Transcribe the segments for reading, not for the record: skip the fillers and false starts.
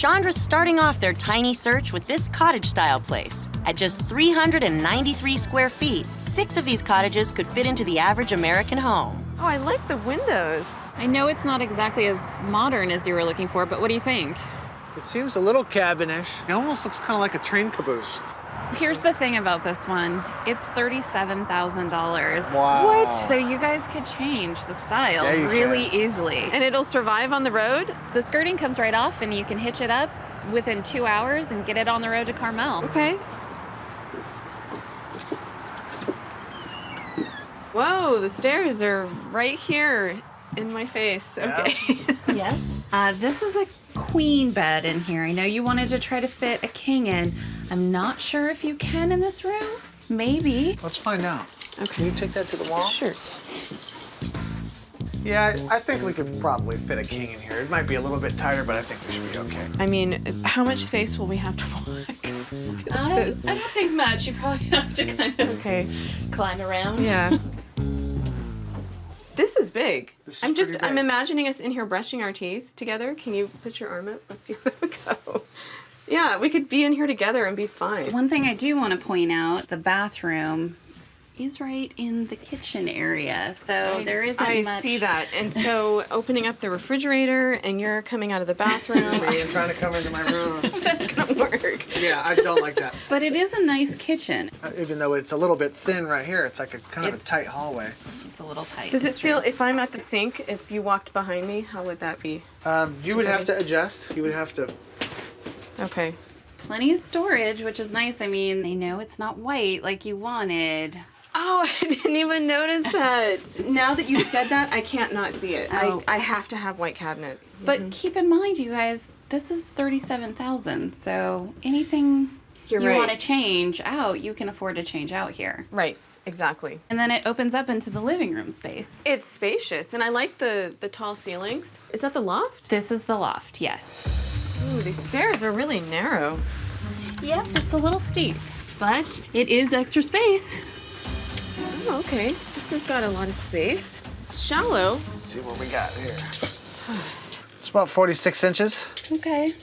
Chandra's starting off their tiny search with this cottage-style place. At just 393 square feet, 6 of these cottages could fit into the average American home. Oh, I like the windows. I know it's not exactly as modern as you were looking for, but what do you think? It seems a little cabinish. It almost looks kind of like a train caboose. Here's the thing about this one. It's $37,000. Wow. What? So you guys could change the style Yeah, you really can. easily. And it'll survive on the road? The skirting comes right off and you can hitch it up within 2 hours and get it on the road to Carmel. Okay. Whoa, the stairs are right here in my face. Okay. Yes. This is a queen bed in here. I know you wanted to try to fit a king in. I'm not sure if you can in this room. Maybe. Let's find out. Okay. Can you take that to the wall? Sure. Yeah, I think we could probably fit a king in here. It might be a little bit tighter, but I think we should be okay. I mean, how much space will we have to walk? I don't think much. You probably have to kind of Okay. climb around. Yeah. This is big. This is I'm pretty big. imagining us in here brushing our teeth together. Can you put your arm up? Let's see how we go. Yeah, we could be in here together and be fine. One thing I do want to point out, the bathroom is right in the kitchen area, so there isn't I much. see that. And so opening up the refrigerator and you're coming out of the bathroom. You're trying to come into my room. That's gonna work. Yeah, I don't like that. But it is a nice kitchen. Even though it's a little bit thin right here, it's like a kind of a It's- tight hallway. It's a little tight. Does it it's feel, true. if I'm at the sink, if you walked behind me, how would that be? You would have to adjust. You would have to. Okay. Plenty of storage, which is nice. I mean, they know it's not white like you wanted. Oh, I didn't even notice that. Now that you said that, I can't not see it. Oh. I have to have white cabinets. But keep in mind, you guys, this is $37,000. So anything You're you right. want to change out, you can afford to change out here. Right, exactly. And then it opens up into the living room space. It's spacious, and I like the tall ceilings. Is that the loft? This is the loft, yes. Ooh, these stairs are really narrow. Yep, it's a little steep, but it is extra space. Oh, okay. This has got a lot of space. It's shallow. Let's see what we got here. It's about 46 inches. Okay.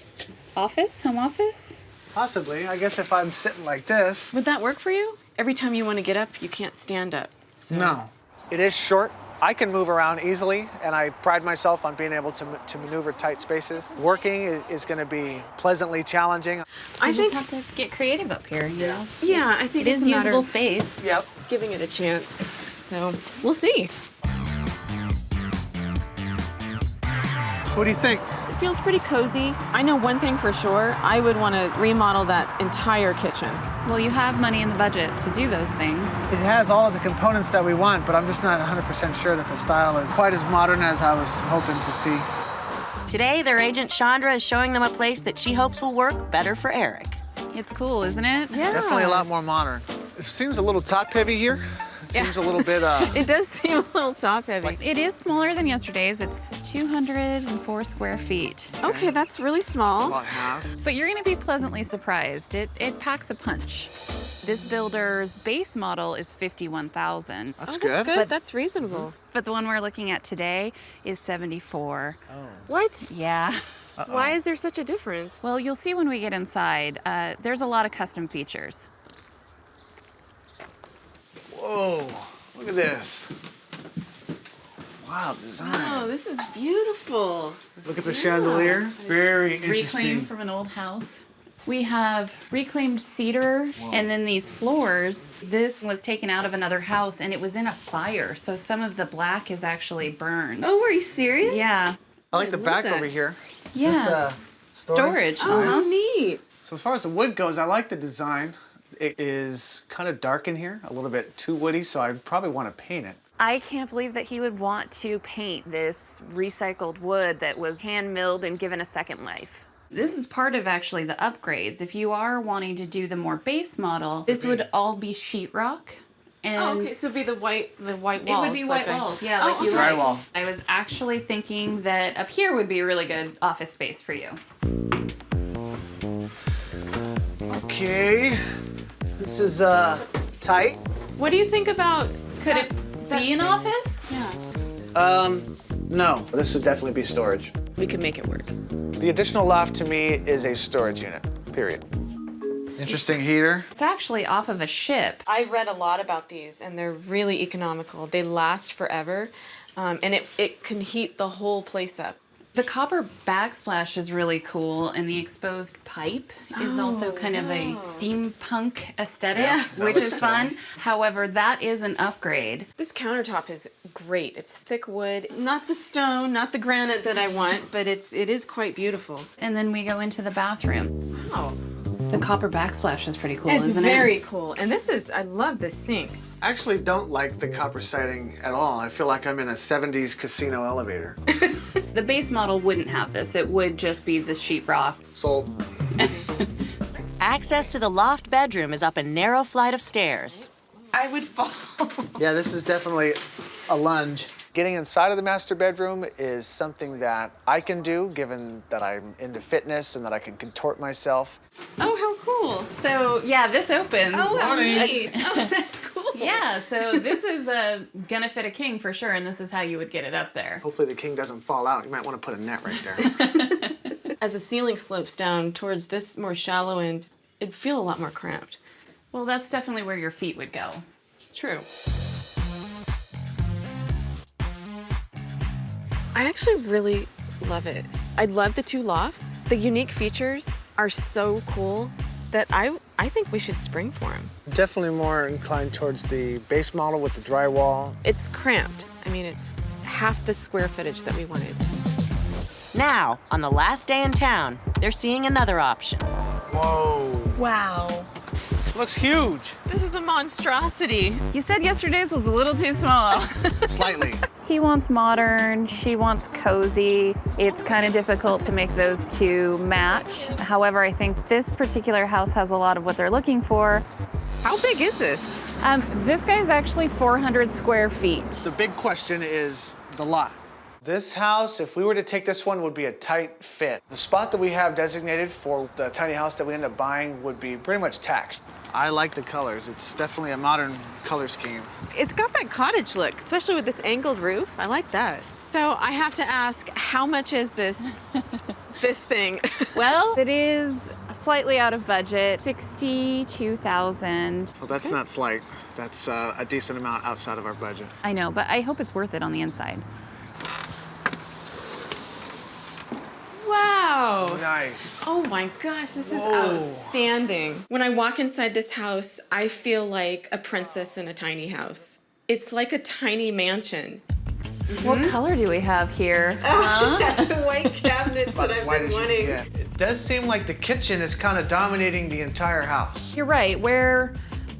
Office, home office? Possibly. I guess if I'm sitting like this. Would that work for you? Every time you want to get up, you can't stand up. So. No. It is short. I can move around easily, and I pride myself on being able to maneuver tight spaces. Working is going to be pleasantly challenging. I You think, just have to get creative up here, you know? yeah, I think It it's is a matter usable of space. Yep. giving it a chance. So we'll see. So what do you think? It feels pretty cozy. I know one thing for sure. I would want to remodel that entire kitchen. Well, you have money in the budget to do those things. It has all of the components that we want, but I'm just not 100% sure that the style is quite as modern as I was hoping to see. Today, their agent Chandra is showing them a place that she hopes will work better for Eric. It's cool, isn't it? Yeah. Definitely a lot more modern. It seems a little top-heavy here. It seems a little bit, It does seem a little top-heavy. It is smaller than yesterday's. It's 204 square feet. Okay, that's really small. about half. But you're going to be pleasantly surprised. It packs a punch. This builder's base model is $51,000. That's Oh, good. that's good. That's reasonable. But the one we're looking at today is $74,000. What? Yeah. Why is there such a difference? Well, you'll see when we get inside. There's a lot of custom features. Whoa, look at this. Wow, design. Oh, this is beautiful. Look at the chandelier. Very interesting. Reclaimed from an old house. We have reclaimed cedar, and then these floors. This was taken out of another house, and it was in a fire, so some of the black is actually burned. Oh, are you serious? Yeah. I like the love back that. over here. Is Yeah. this, Storage. Oh, Nice. how neat. So as far as the wood goes, I like the design. It is kind of dark in here, a little bit too woody, so I'd probably want to paint it. I can't believe that he would want to paint this recycled wood that was hand milled and given a second life. This is part of actually the upgrades. If you are wanting to do the more base model, this would all be sheetrock. And Oh, okay, so it'd be the white walls. it would be white walls, yeah, like you okay. like. Drywall. I was actually thinking that up here would be a really good office space for you. Okay. This is tight. What do you think about? Could it be an office? Yeah. No, this would definitely be storage. We could make it work. The additional loft to me is a storage unit, period. Interesting heater. It's actually off of a ship. I read a lot about these, and they're really economical. They last forever, and it can heat the whole place up. The copper backsplash is really cool, and the exposed pipe is also kind of a steampunk aesthetic, which is fun. However, that is an upgrade. This countertop is great. It's thick wood, not the stone, not the granite that I want, but it is quite beautiful. And then we go into the bathroom. Oh, The copper backsplash is pretty cool, it's isn't very it? cool. And I love this sink. I actually don't like the copper siding at all. I feel like I'm in a 70s casino elevator. The base model wouldn't have this. It would just be the sheetrock. Sold. Access to the loft bedroom is up a narrow flight of stairs. I would fall. Yeah, this is definitely a lunge. Getting inside of the master bedroom is something that I can do, given that I'm into fitness and that I can contort myself. Oh, how cool. So, yeah, this opens. Oh, how neat. Oh, that's cool. Yeah, so this is gonna fit a king for sure, and this is how you would get it up there. Hopefully the king doesn't fall out. You might want to put a net right there. As the ceiling slopes down towards this more shallow end, it'd feel a lot more cramped. Well, that's definitely where your feet would go. True. I actually really love it. I love the two lofts. The unique features are so cool that I think we should spring for them. Definitely more inclined towards the base model with the drywall. It's cramped. I mean, it's half the square footage that we wanted. Now, on the last day in town, they're seeing another option. Whoa. Wow. Looks huge. This is a monstrosity. You said yesterday's was a little too small. Slightly. He wants modern, she wants cozy. It's kind of difficult to make those two match. However, I think this particular house has a lot of what they're looking for. How big is this? This guy's actually 400 square feet. The big question is the lot. This house, if we were to take this one, would be a tight fit. The spot that we have designated for the tiny house that we end up buying would be pretty much taxed. I like the colors. It's definitely a modern color scheme. It's got that cottage look, especially with this angled roof. I like that. So I have to ask, how much is this, this thing? Well, it is slightly out of budget, $62,000. Well, that's not slight. That's a decent amount outside of our budget. I know, but I hope it's worth it on the inside. Wow. Nice. Oh my gosh, this is outstanding. When I walk inside this house, I feel like a princess in a tiny house. It's like a tiny mansion. What color do we have here? That's the white cabinets that I've been wanting. It does seem like the kitchen is kind of dominating the entire house. You're right. Where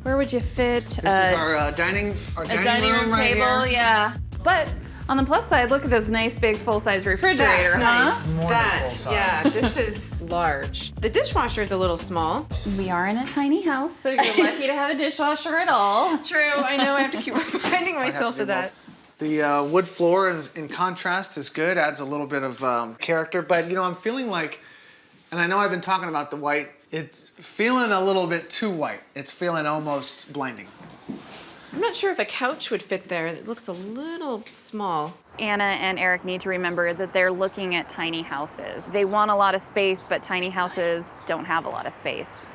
would you fit? This is our dining room right table, here. yeah. But on the plus side, look at this nice big full-size refrigerator, That's nice. More than full size. Yeah, this is large. The dishwasher is a little small. We are in a tiny house, so you're lucky to have a dishwasher at all. True, I know I have to keep reminding myself of that. The wood floor is, in contrast, is good, adds a little bit of character, but I'm feeling like, and I know I've been talking about the white, it's feeling a little bit too white. It's feeling almost blinding. I'm not sure if a couch would fit there. It looks a little small. Anna and Eric need to remember that they're looking at tiny houses. They want a lot of space, but tiny houses don't have a lot of space.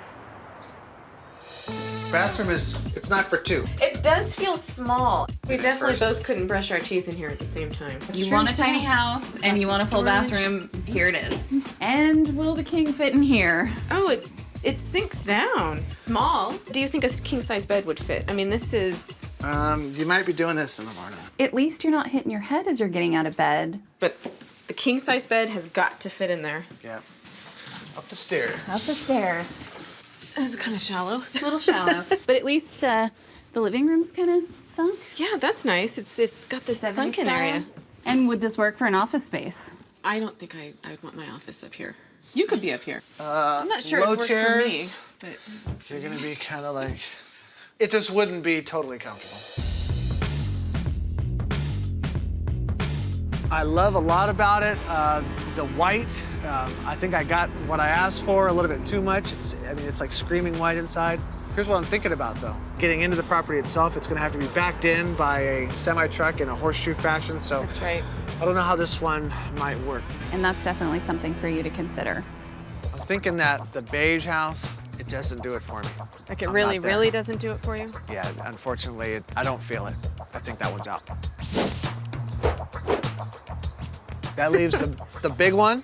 Bathroom it's not for two. It does feel small. We definitely both couldn't brush our teeth in here at the same time. You want a tiny house and you want a full bathroom, here it is. And will the king fit in here? Oh, it sinks down. Small. Do you think a king-size bed would fit? I mean, this is... You might be doing this in the morning. At least you're not hitting your head as you're getting out of bed. But the king-size bed has got to fit in there. Yeah. Up the stairs. Up the stairs. This is kind of shallow. A little shallow. But at least the living room's kind of sunk. Yeah, that's nice. It's got this 70s sunken style. area. And would this work for an office space? I don't think I would want my office up here. You could be up here. I'm not sure low it would work chairs. for me. But You're gonna be kind of like, it just wouldn't be totally comfortable. I love a lot about it. The white, I think I got what I asked for, a little bit too much. It's like screaming white inside. Here's what I'm thinking about though. Getting into the property itself, it's gonna have to be backed in by a semi-truck in a horseshoe fashion, so. that's right. I don't know how this one might work. And that's definitely something for you to consider. I'm thinking that the beige house, it doesn't do it for me. Like it I'm really, not there. really doesn't do it for you? Yeah, unfortunately, I don't feel it. I think that one's out. That leaves the big one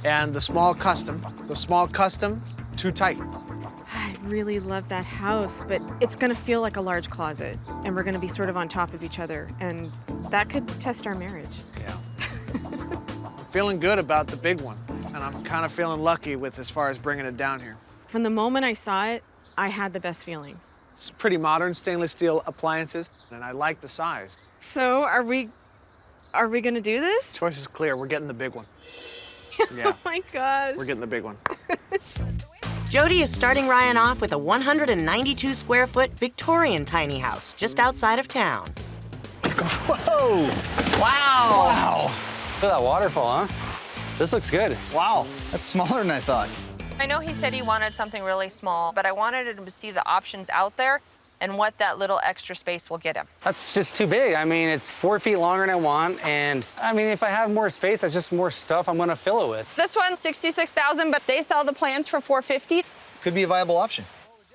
and the small custom. The small custom, too tight. I really love that house, but it's gonna feel like a large closet, and we're gonna be sort of on top of each other, and that could test our marriage. Yeah. I'm feeling good about the big one, and I'm kind of feeling lucky with as far as bringing it down here. From the moment I saw it, I had the best feeling. It's pretty modern stainless steel appliances, and I like the size. So are we gonna do this? Choice is clear. We're getting the big one. Yeah, Oh my gosh. we're getting the big one. Jody is starting Ryan off with a 192 square foot Victorian tiny house just outside of town. Whoa! Wow! Wow! Look at that waterfall, huh? This looks good. Wow, that's smaller than I thought. I know he said he wanted something really small, but I wanted him to see the options out there and what that little extra space will get him. That's just too big. I mean, it's 4 feet longer than I want, and I mean, if I have more space, that's just more stuff I'm gonna fill it with. This one's $66,000, but they sell the plans for $450. Could be a viable option.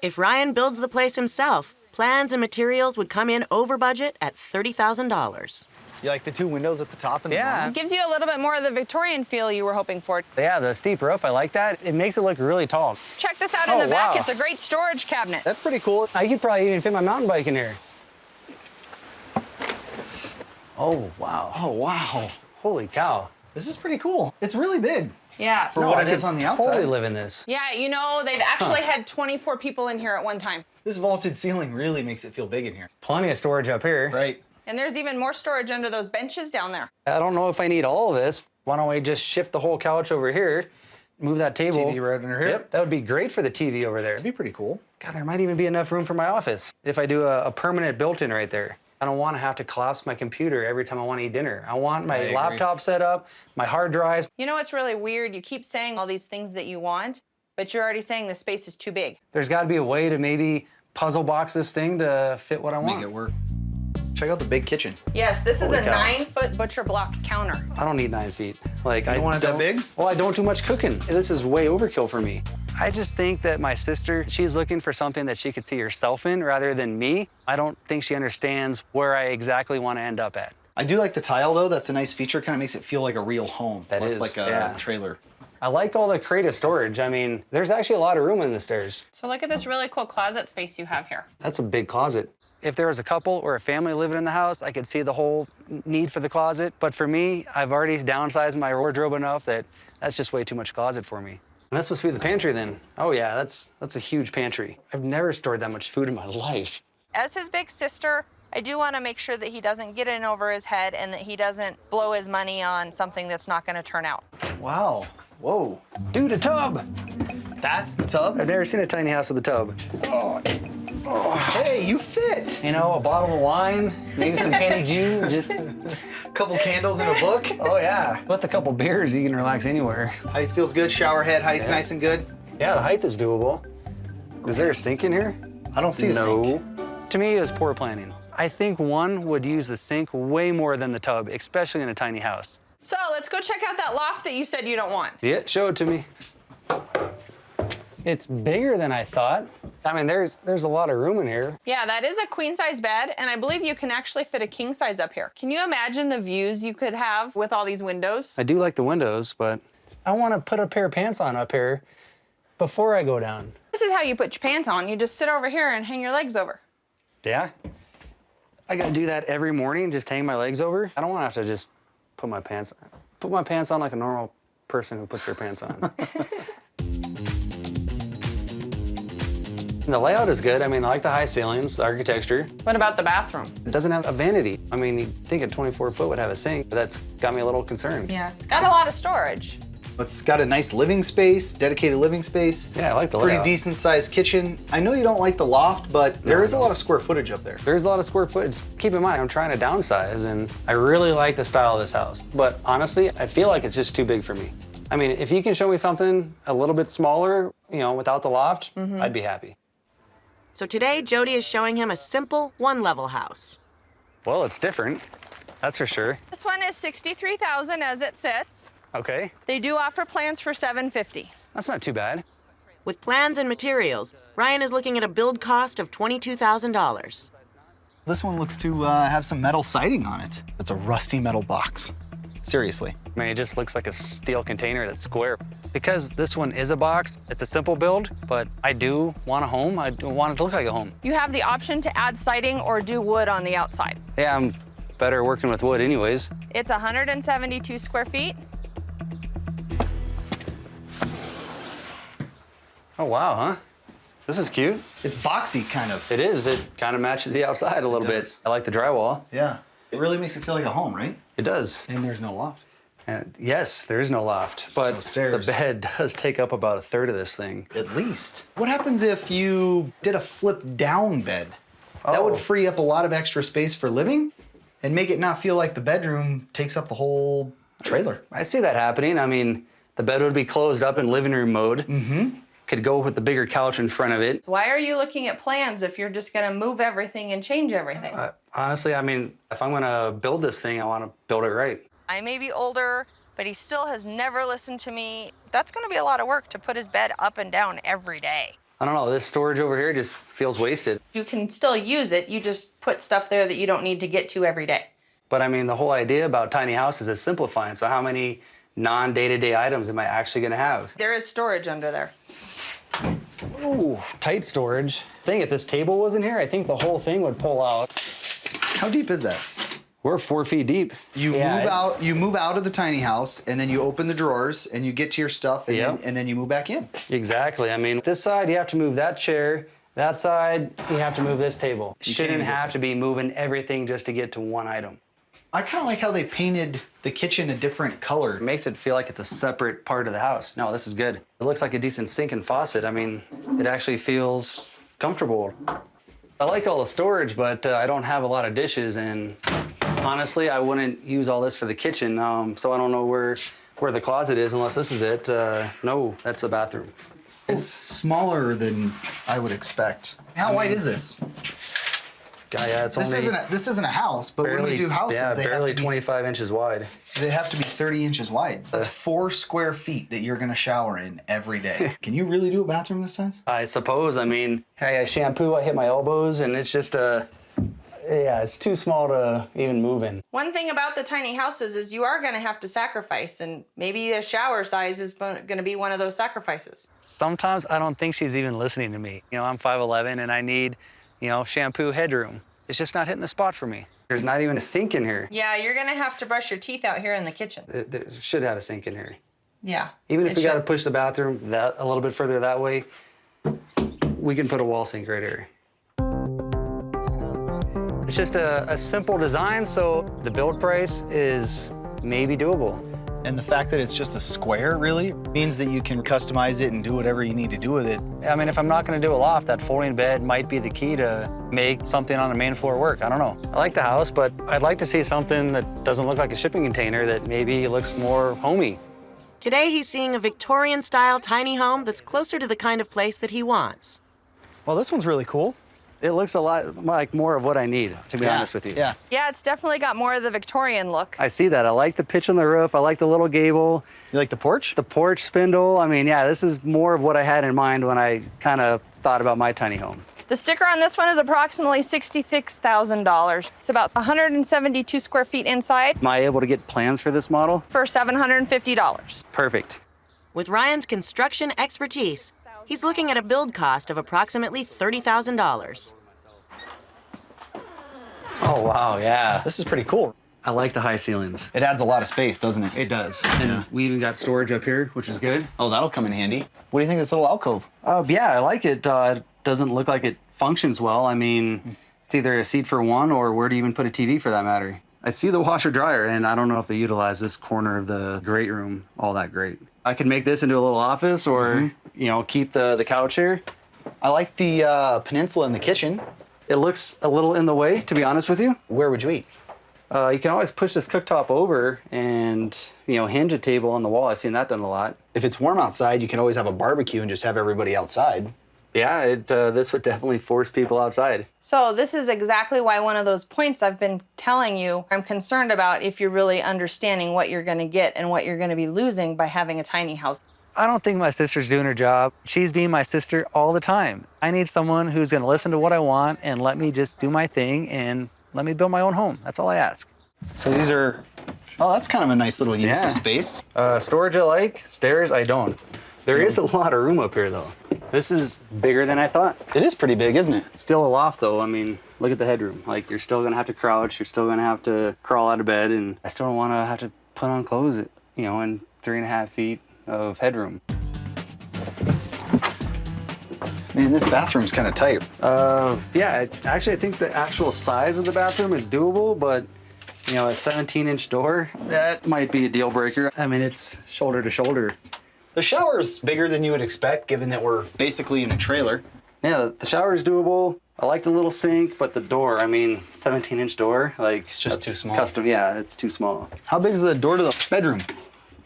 If Ryan builds the place himself, plans and materials would come in over budget at $30,000. You like the two windows at the top and the Yeah. bottom? Gives you a little bit more of the Victorian feel you were hoping for. Yeah, the steep roof, I like that. It makes it look really tall. Check this out in Oh, the back. wow. It's a great storage cabinet. That's pretty cool. I could probably even fit my mountain bike in here. Oh, wow. Oh, wow. Holy cow. This is pretty cool. It's really big Yeah. for what it is on the outside. Totally live in this. Yeah, you know, they've actually had 24 people in here at one time. This vaulted ceiling really makes it feel big in here. Plenty of storage up here. Right. And there's even more storage under those benches down there. I don't know if I need all of this. Why don't we just shift the whole couch over here, move that table. TV right under here. Yep, that would be great for the TV over there. That'd be pretty cool. God, there might even be enough room for my office if I do a permanent built-in right there. I don't want to have to collapse my computer every time I want to eat dinner. I want my agree. laptop set up, my hard drives. You know what's really weird? You keep saying all these things that you want, but you're already saying the space is too big. There's got to be a way to maybe puzzle box this thing to fit what I want. Make it work. Check out the big kitchen. Yes, this is Holy a cow. 9-foot butcher block counter. I don't need 9 feet. Like, You don't want it that big? Well, I don't do much cooking. This is way overkill for me. I just think that my sister, she's looking for something that she could see herself in rather than me. I don't think she understands where I exactly want to end up at. I do like the tile though. That's a nice feature. Kind of makes it feel like a real home. That less is, like a yeah. trailer. I like all the creative storage. I mean, there's actually a lot of room in the stairs. So look at this really cool closet space you have here. That's a big closet. If there was a couple or a family living in the house, I could see the whole need for the closet. But for me, I've already downsized my wardrobe enough that that's just way too much closet for me. And that's supposed to be the pantry then. Oh yeah, that's a huge pantry. I've never stored that much food in my life. As his big sister, I do want to make sure that he doesn't get in over his head and that he doesn't blow his money on something that's not going to turn out. Wow. Whoa. Dude, a tub! That's the tub? I've never seen a tiny house with a tub. Hey, you fit. You know, a bottle of wine, maybe some candy Jew, just, Couple candles in a book. oh yeah. With a couple beers, you can relax anywhere. Height feels good. Shower head height's Yeah. nice and good. Yeah, the height is doable. Is there a sink in here? I don't see a sink. No. To me, it was poor planning. I think one would use the sink way more than the tub, especially in a tiny house. So let's go check out that loft that you said you don't want. Yeah, show it to me. It's bigger than I thought. I mean, there's a lot of room in here. Yeah, that is a queen size bed, and I believe you can actually fit a king size up here. Can you imagine the views you could have with all these windows? I do like the windows, but I want to put a pair of pants on up here before I go down. This is how you put your pants on. You just sit over here and hang your legs over. Yeah? I gotta do that every morning, just hang my legs over. I don't want to have to just put my pants on like a normal person who puts their pants on. And the layout is good. I mean, I like the high ceilings, the architecture. What about the bathroom? It doesn't have a vanity. I mean, you'd think a 24-foot would have a sink, but that's got me a little concerned. Yeah, it's got a lot of storage. It's got a nice living space, dedicated living space. Yeah, I like the Pretty layout. decent sized kitchen. I know you don't like the loft, but there is a lot of square footage up there. There's a lot of square footage. Keep in mind, I'm trying to downsize, and I really like the style of this house. But honestly, I feel like it's just too big for me. I mean, if you can show me something a little bit smaller, you know, without the loft, I'd be happy. So today, Jody is showing him a simple one-level house. Well, it's different. That's for sure. This one is $63,000 as it sits. Okay, They do offer plans for $750,000. that's not too bad. With plans and materials, Ryan is looking at a build cost of $22,000. This one looks to have some metal siding on it. It's a rusty metal box. Seriously. I mean, it just looks like a steel container that's square. Because this one is a box, it's a simple build, but I do want a home. I do want it to look like a home. You have the option to add siding or do wood on the outside. Yeah, I'm better working with wood anyways. It's 172 square feet. Oh, wow, huh? This is cute. It's boxy, kind of. It is. It kind of matches the outside a little bit. does. I like the drywall. Yeah. It really makes it feel like a home, right? It does. And there's no loft. And yes, there is no loft, but No stairs. the bed does take up about a third of this thing. At least. What happens if you did a flip down bed? That would Oh. free up a lot of extra space for living and make it not feel like the bedroom takes up the whole trailer. I see that happening. I mean, the bed would be closed up in living room mode. Mm-hmm. Could go with the bigger couch in front of it. Why are you looking at plans if you're just gonna move everything and change everything? Honestly, I mean, if I'm gonna build this thing, I want to build it right. I may be older, but he still has never listened to me. That's gonna be a lot of work to put his bed up and down every day. I don't know, this storage over here just feels wasted. You can still use it, you just put stuff there that you don't need to get to every day. But I mean, the whole idea about tiny houses is simplifying. So how many non-day-to-day items am I actually gonna have? There is storage under there. Ooh, tight storage. Thing, if this table was in here, I think the whole thing would pull out. How deep is that? We're 4 feet deep. You move out of the tiny house, and then you open the drawers, and you get to your stuff, and, Yep. then you move back in. Exactly. I mean, this side, you have to move that chair. That side, you have to move this table. You shouldn't can't have to be moving everything just to get to one item. I kind of like how they painted the kitchen a different color. It makes it feel like it's a separate part of the house. No, this is good. It looks like a decent sink and faucet. I mean, it actually feels comfortable. I like all the storage, but I don't have a lot of dishes, and honestly, I wouldn't use all this for the kitchen, so I don't know where the closet is unless this is it. No, that's the bathroom. It's smaller than I would expect. How wide is this? Yeah, it's only This isn't a house, but when we do houses, yeah, they barely have to be 25 inches wide. They have to be 30 inches wide. That's 4 square feet that you're gonna shower in every day. Can you really do a bathroom this size? I suppose. I mean, I shampoo, I hit my elbows, and it's just yeah, it's too small to even move in. One thing about the tiny houses is you are gonna have to sacrifice, and maybe a shower size is gonna be one of those sacrifices. Sometimes I don't think she's even listening to me. You know, I'm 5'11", and I need, shampoo headroom. It's just not hitting the spot for me. There's not even a sink in here. Yeah, you're gonna have to brush your teeth out here in the kitchen. There should have a sink in here. Yeah. Even if it we got to should. push the bathroom a little bit further that way, we can put a wall sink right here. It's just a simple design, so the build price is maybe doable. And the fact that it's just a square, really, means that you can customize it and do whatever you need to do with it. I mean, if I'm not going to do a loft, that folding bed might be the key to make something on the main floor work. I don't know. I like the house, but I'd like to see something that doesn't look like a shipping container, that maybe looks more homey. Today, he's seeing a Victorian-style tiny home that's closer to the kind of place that he wants. Well, this one's really cool. It looks a lot like more of what I need, to be honest with you. Yeah. Yeah, it's definitely got more of the Victorian look. I see that. I like the pitch on the roof. I like the little gable, You like the porch? the porch spindle. I mean, yeah, this is more of what I had in mind when I kind of thought about my tiny home. The sticker on this one is approximately $66,000. It's about 172 square feet inside Am I able to get plans for this model? for $750. Perfect. With Ryan's construction expertise, he's looking at a build cost of approximately $30,000. Oh, wow, yeah. This is pretty cool. I like the high ceilings. It adds a lot of space, doesn't it? It does. And we even got storage up here, which is good. Oh, that'll come in handy. What do you think of this little alcove? Yeah, I like it. It doesn't look like it functions well. I mean, it's either a seat for one or where do you even put a TV for that matter? I see the washer dryer, and I don't know if they utilize this corner of the great room all that great. I could make this into a little office or, keep the couch here. I like the peninsula in the kitchen. It looks a little in the way, to be honest with you. Where would you eat? You can always push this cooktop over and, hinge a table on the wall. I've seen that done a lot. If it's warm outside, you can always have a barbecue and just have everybody outside. Yeah, this would definitely force people outside. So this is exactly why one of those points I've been telling you I'm concerned about if you're really understanding what you're going to get and what you're going to be losing by having a tiny house. I don't think my sister's doing her job. She's being my sister all the time. I need someone who's going to listen to what I want and let me just do my thing and let me build my own home. That's all I ask. So these are, oh, that's kind of a nice little use of space. Storage I like, stairs I don't. There is a lot of room up here though. This is bigger than I thought. It is pretty big, isn't it? Still a loft though. I mean, look at the headroom. Like you're still gonna have to crouch, you're still gonna have to crawl out of bed, and I still don't wanna have to put on clothes, you know, in 3.5 feet of headroom. Man, this bathroom's kind of tight. Yeah, actually I think the actual size of the bathroom is doable, but you know, a 17-inch door, that might be a deal breaker. I mean, it's shoulder to shoulder. The shower's bigger than you would expect, given that we're basically in a trailer. Yeah, the shower is doable. I like the little sink, but the door, I mean, 17-inch door, like It's just too small. Custom, yeah, it's too small. How big is the door to the bedroom?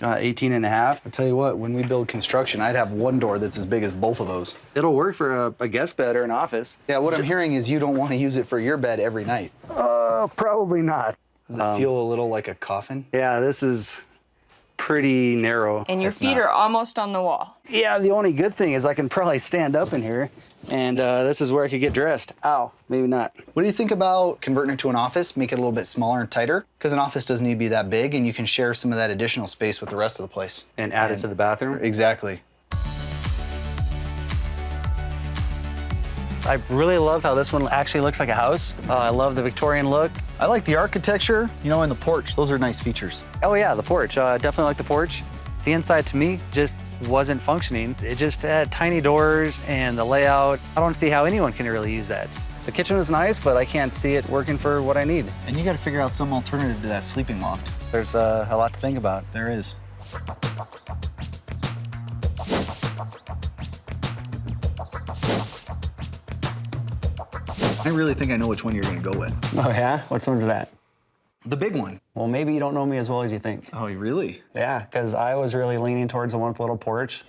18 and a half. I'll tell you what, when we build construction, I'd have one door that's as big as both of those. It'll work for a guest bed or an office. Yeah, what I'm hearing is you don't want to use it for your bed every night. Probably not. Does it feel a little like a coffin? Yeah, this is pretty narrow. And your It's feet not. are almost on the wall. Yeah, the only good thing is I can probably stand up in here, and this is where I could get dressed. Ow, maybe not. What do you think about converting it to an office, make it a little bit smaller and tighter? Because an office doesn't need to be that big, and you can share some of that additional space with the rest of the place. And add it to the bathroom? Exactly. I really love how this one actually looks like a house. I love the Victorian look. I like the architecture, you know, and the porch. Those are nice features. Oh yeah, the porch. Definitely like the porch. The inside to me just wasn't functioning. It just had tiny doors and the layout. I don't see how anyone can really use that. The kitchen was nice, but I can't see it working for what I need. And you got to figure out some alternative to that sleeping loft. There's a lot to think about. There is. I really think I know which one you're going to go with. Oh yeah? Which one's that? The big one. Well, maybe you don't know me as well as you think. Oh, really? Yeah, because I was really leaning towards the one with the little porch.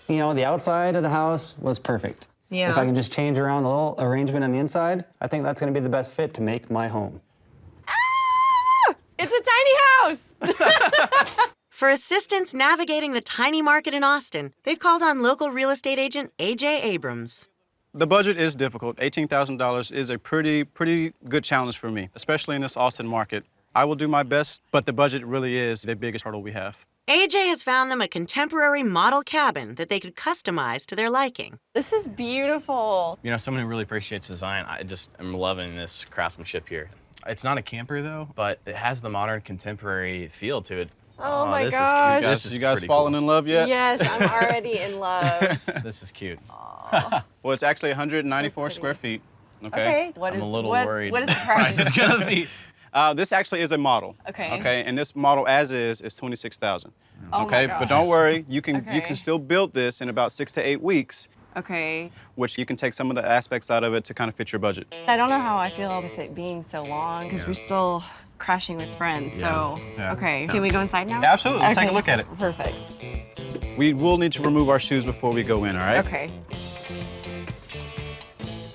You know, the outside of the house was perfect. Yeah. If I can just change around the little arrangement on the inside, I think that's gonna be the best fit to make my home. It's a tiny house! For assistance navigating the tiny market in Austin, they've called on local real estate agent A.J. Abrams. The budget is difficult. $18,000 is a pretty good challenge for me, especially in this Austin market. I will do my best, but the budget really is the biggest hurdle we have. AJ has found them a contemporary model cabin that they could customize to their liking. This is beautiful. You know, someone who really appreciates design, I just am loving this craftsmanship here. It's not a camper though, but it has the modern contemporary feel to it. Oh my this gosh. Is cute. This is You guys pretty falling cool. in love yet? Yes, I'm already in love. This is cute. Well, it's actually 194 square feet. Okay. What I'm is a little what, worried. What is the price? It's gonna be. This actually is a model. Okay. Okay, and this model as is 26,000. Oh my Okay, gosh. but don't worry, you can Okay. still build this in about 6 to 8 weeks, Okay. which you can take some of the aspects out of it to kind of fit your budget. I don't know how I feel with it being so long because we're still crashing with friends. So, Yeah. okay. Can we go inside now? Absolutely, let's take a Okay. look at it. Perfect. We will need to remove our shoes before we go in, all right? Okay.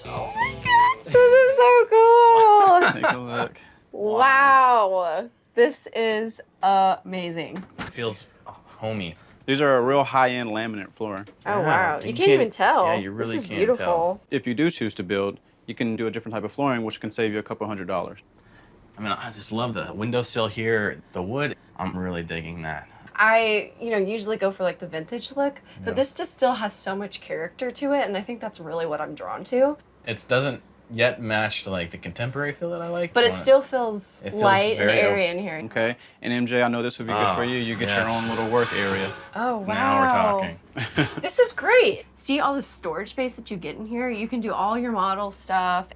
Oh my gosh, this is so cool. Take a look. Wow. This is amazing. It feels homey. These are a real high-end laminate flooring. Oh, Yeah, wow. you You can't can't- even tell. yeah, you really This is can't beautiful. tell. If you do choose to build, you can do a different type of flooring, which can save you a couple $100s. I mean, I just love the windowsill here, the wood. I'm really digging that. I, usually go for like the vintage look, but this just still has so much character to it, and I think that's really what I'm drawn to. It doesn't yet match like the contemporary feel that I like. But it still feels It feels light and very airy in here. Okay, and MJ, I know this would be good for you. You get your yes. own little work area. Oh, wow. Now we're talking. This is great. See all the storage space that you get in here? You can do all your model stuff,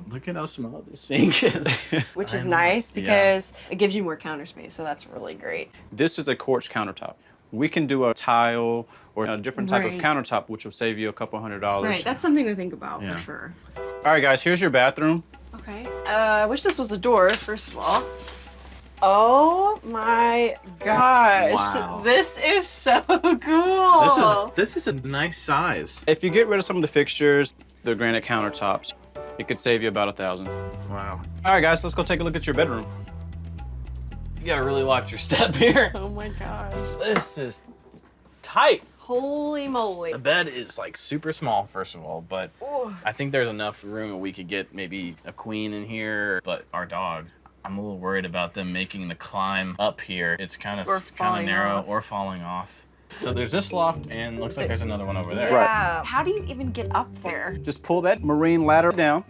Look at how small this sink is. which is nice because it gives you more counter space, so that's really great. This is a quartz countertop. We can do a tile or a different type of Right. countertop, which will save you a couple $100s. Right, that's something to think about Yeah. for sure. All right, guys, here's your bathroom. Okay. I wish this was a door, first of all. Oh my gosh. Wow. This is so cool. This is a nice size. If you get rid of some of the fixtures, the granite countertops, it could save you about $1,000. Wow. All right, guys, let's go take a look at your bedroom. You gotta really watch your step here. Oh my gosh. This is tight. Holy moly. The bed is like super small, first of all, but I think there's enough room that we could get maybe a queen in here. But our dogs, I'm a little worried about them making the climb up here. It's kind of narrow or falling off. So there's this loft, and looks like there's another one over there. Yeah. How do you even get up there? Just pull that marine ladder down,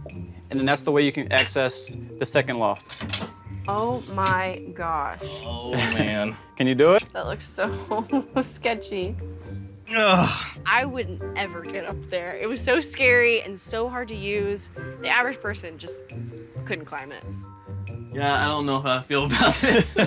and then that's the way you can access the second loft. Oh my gosh. Oh, man. Can you do it? That looks so sketchy. Ugh. I wouldn't ever get up there. It was so scary and so hard to use. The average person just couldn't climb it. Yeah, I don't know how I feel about this.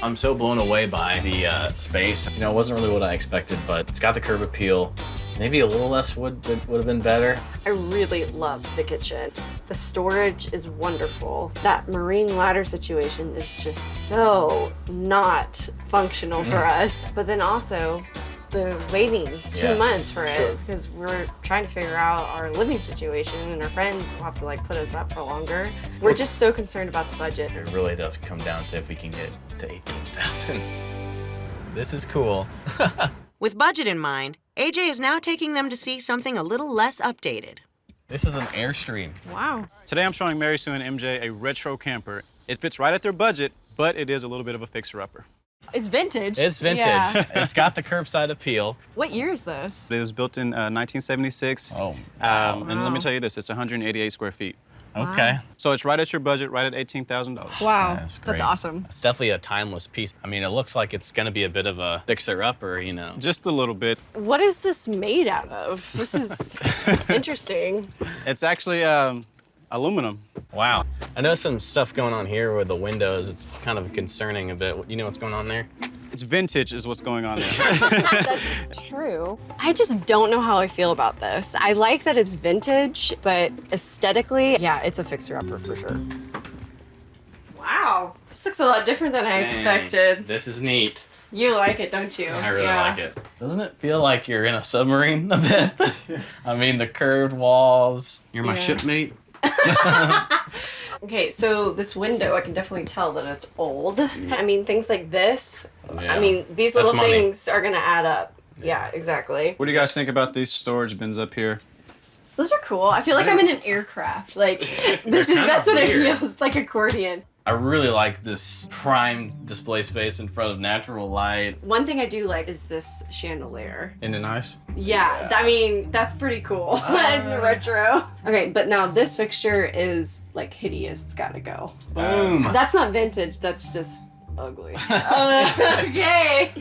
I'm so blown away by the space. You know, it wasn't really what I expected, but it's got the curb appeal. Maybe a little less wood would have been better. I really love the kitchen. The storage is wonderful. That marine ladder situation is just so not functional for us. But then also the waiting 2 months for it because we're trying to figure out our living situation and our friends will have to like put us up for longer. We're just so concerned about the budget. It really does come down to if we can get to 18,000. This is cool. With budget in mind, AJ is now taking them to see something a little less updated. This is an Airstream. Wow. Today I'm showing Mary Sue and MJ a retro camper. It fits right at their budget, but it is a little bit of a fixer-upper. It's vintage. It's vintage. Yeah. It's got the curbside appeal. What year is this? It was built in 1976. Oh, wow. And let me tell you this, it's 188 square feet. Okay. So it's right at your budget, right at $18,000. Wow. That's great. That's awesome. It's definitely a timeless piece. I mean, it looks like it's gonna be a bit of a fixer-upper, you know. Just a little bit. What is this made out of? This is interesting. It's actually aluminum. Wow. I know some stuff going on here with the windows. It's kind of concerning a bit. You know what's going on there? It's vintage is what's going on there. That's true. I just don't know how I feel about this. I like that it's vintage, but aesthetically, yeah, it's a fixer-upper for sure. Wow. This looks a lot different than I expected. This is neat. You like it, don't you? I really like it. Doesn't it feel like you're in a submarine a bit? I mean, the curved walls. You're my shipmate. Okay, so this window, I can definitely tell that it's old. I mean, things like this, I mean, these little things are gonna add up. Yeah, exactly. What do you guys think about these storage bins up here? Those are cool. I feel like I'm in an aircraft. Like, that's what I feel. It's like accordion. I really like this prime display space in front of natural light. One thing I do like is this chandelier. Isn't it nice? Yeah, I mean, that's pretty cool. In the retro. Okay, but now this fixture is like hideous. It's gotta go. Boom. That's not vintage, that's just ugly. Okay.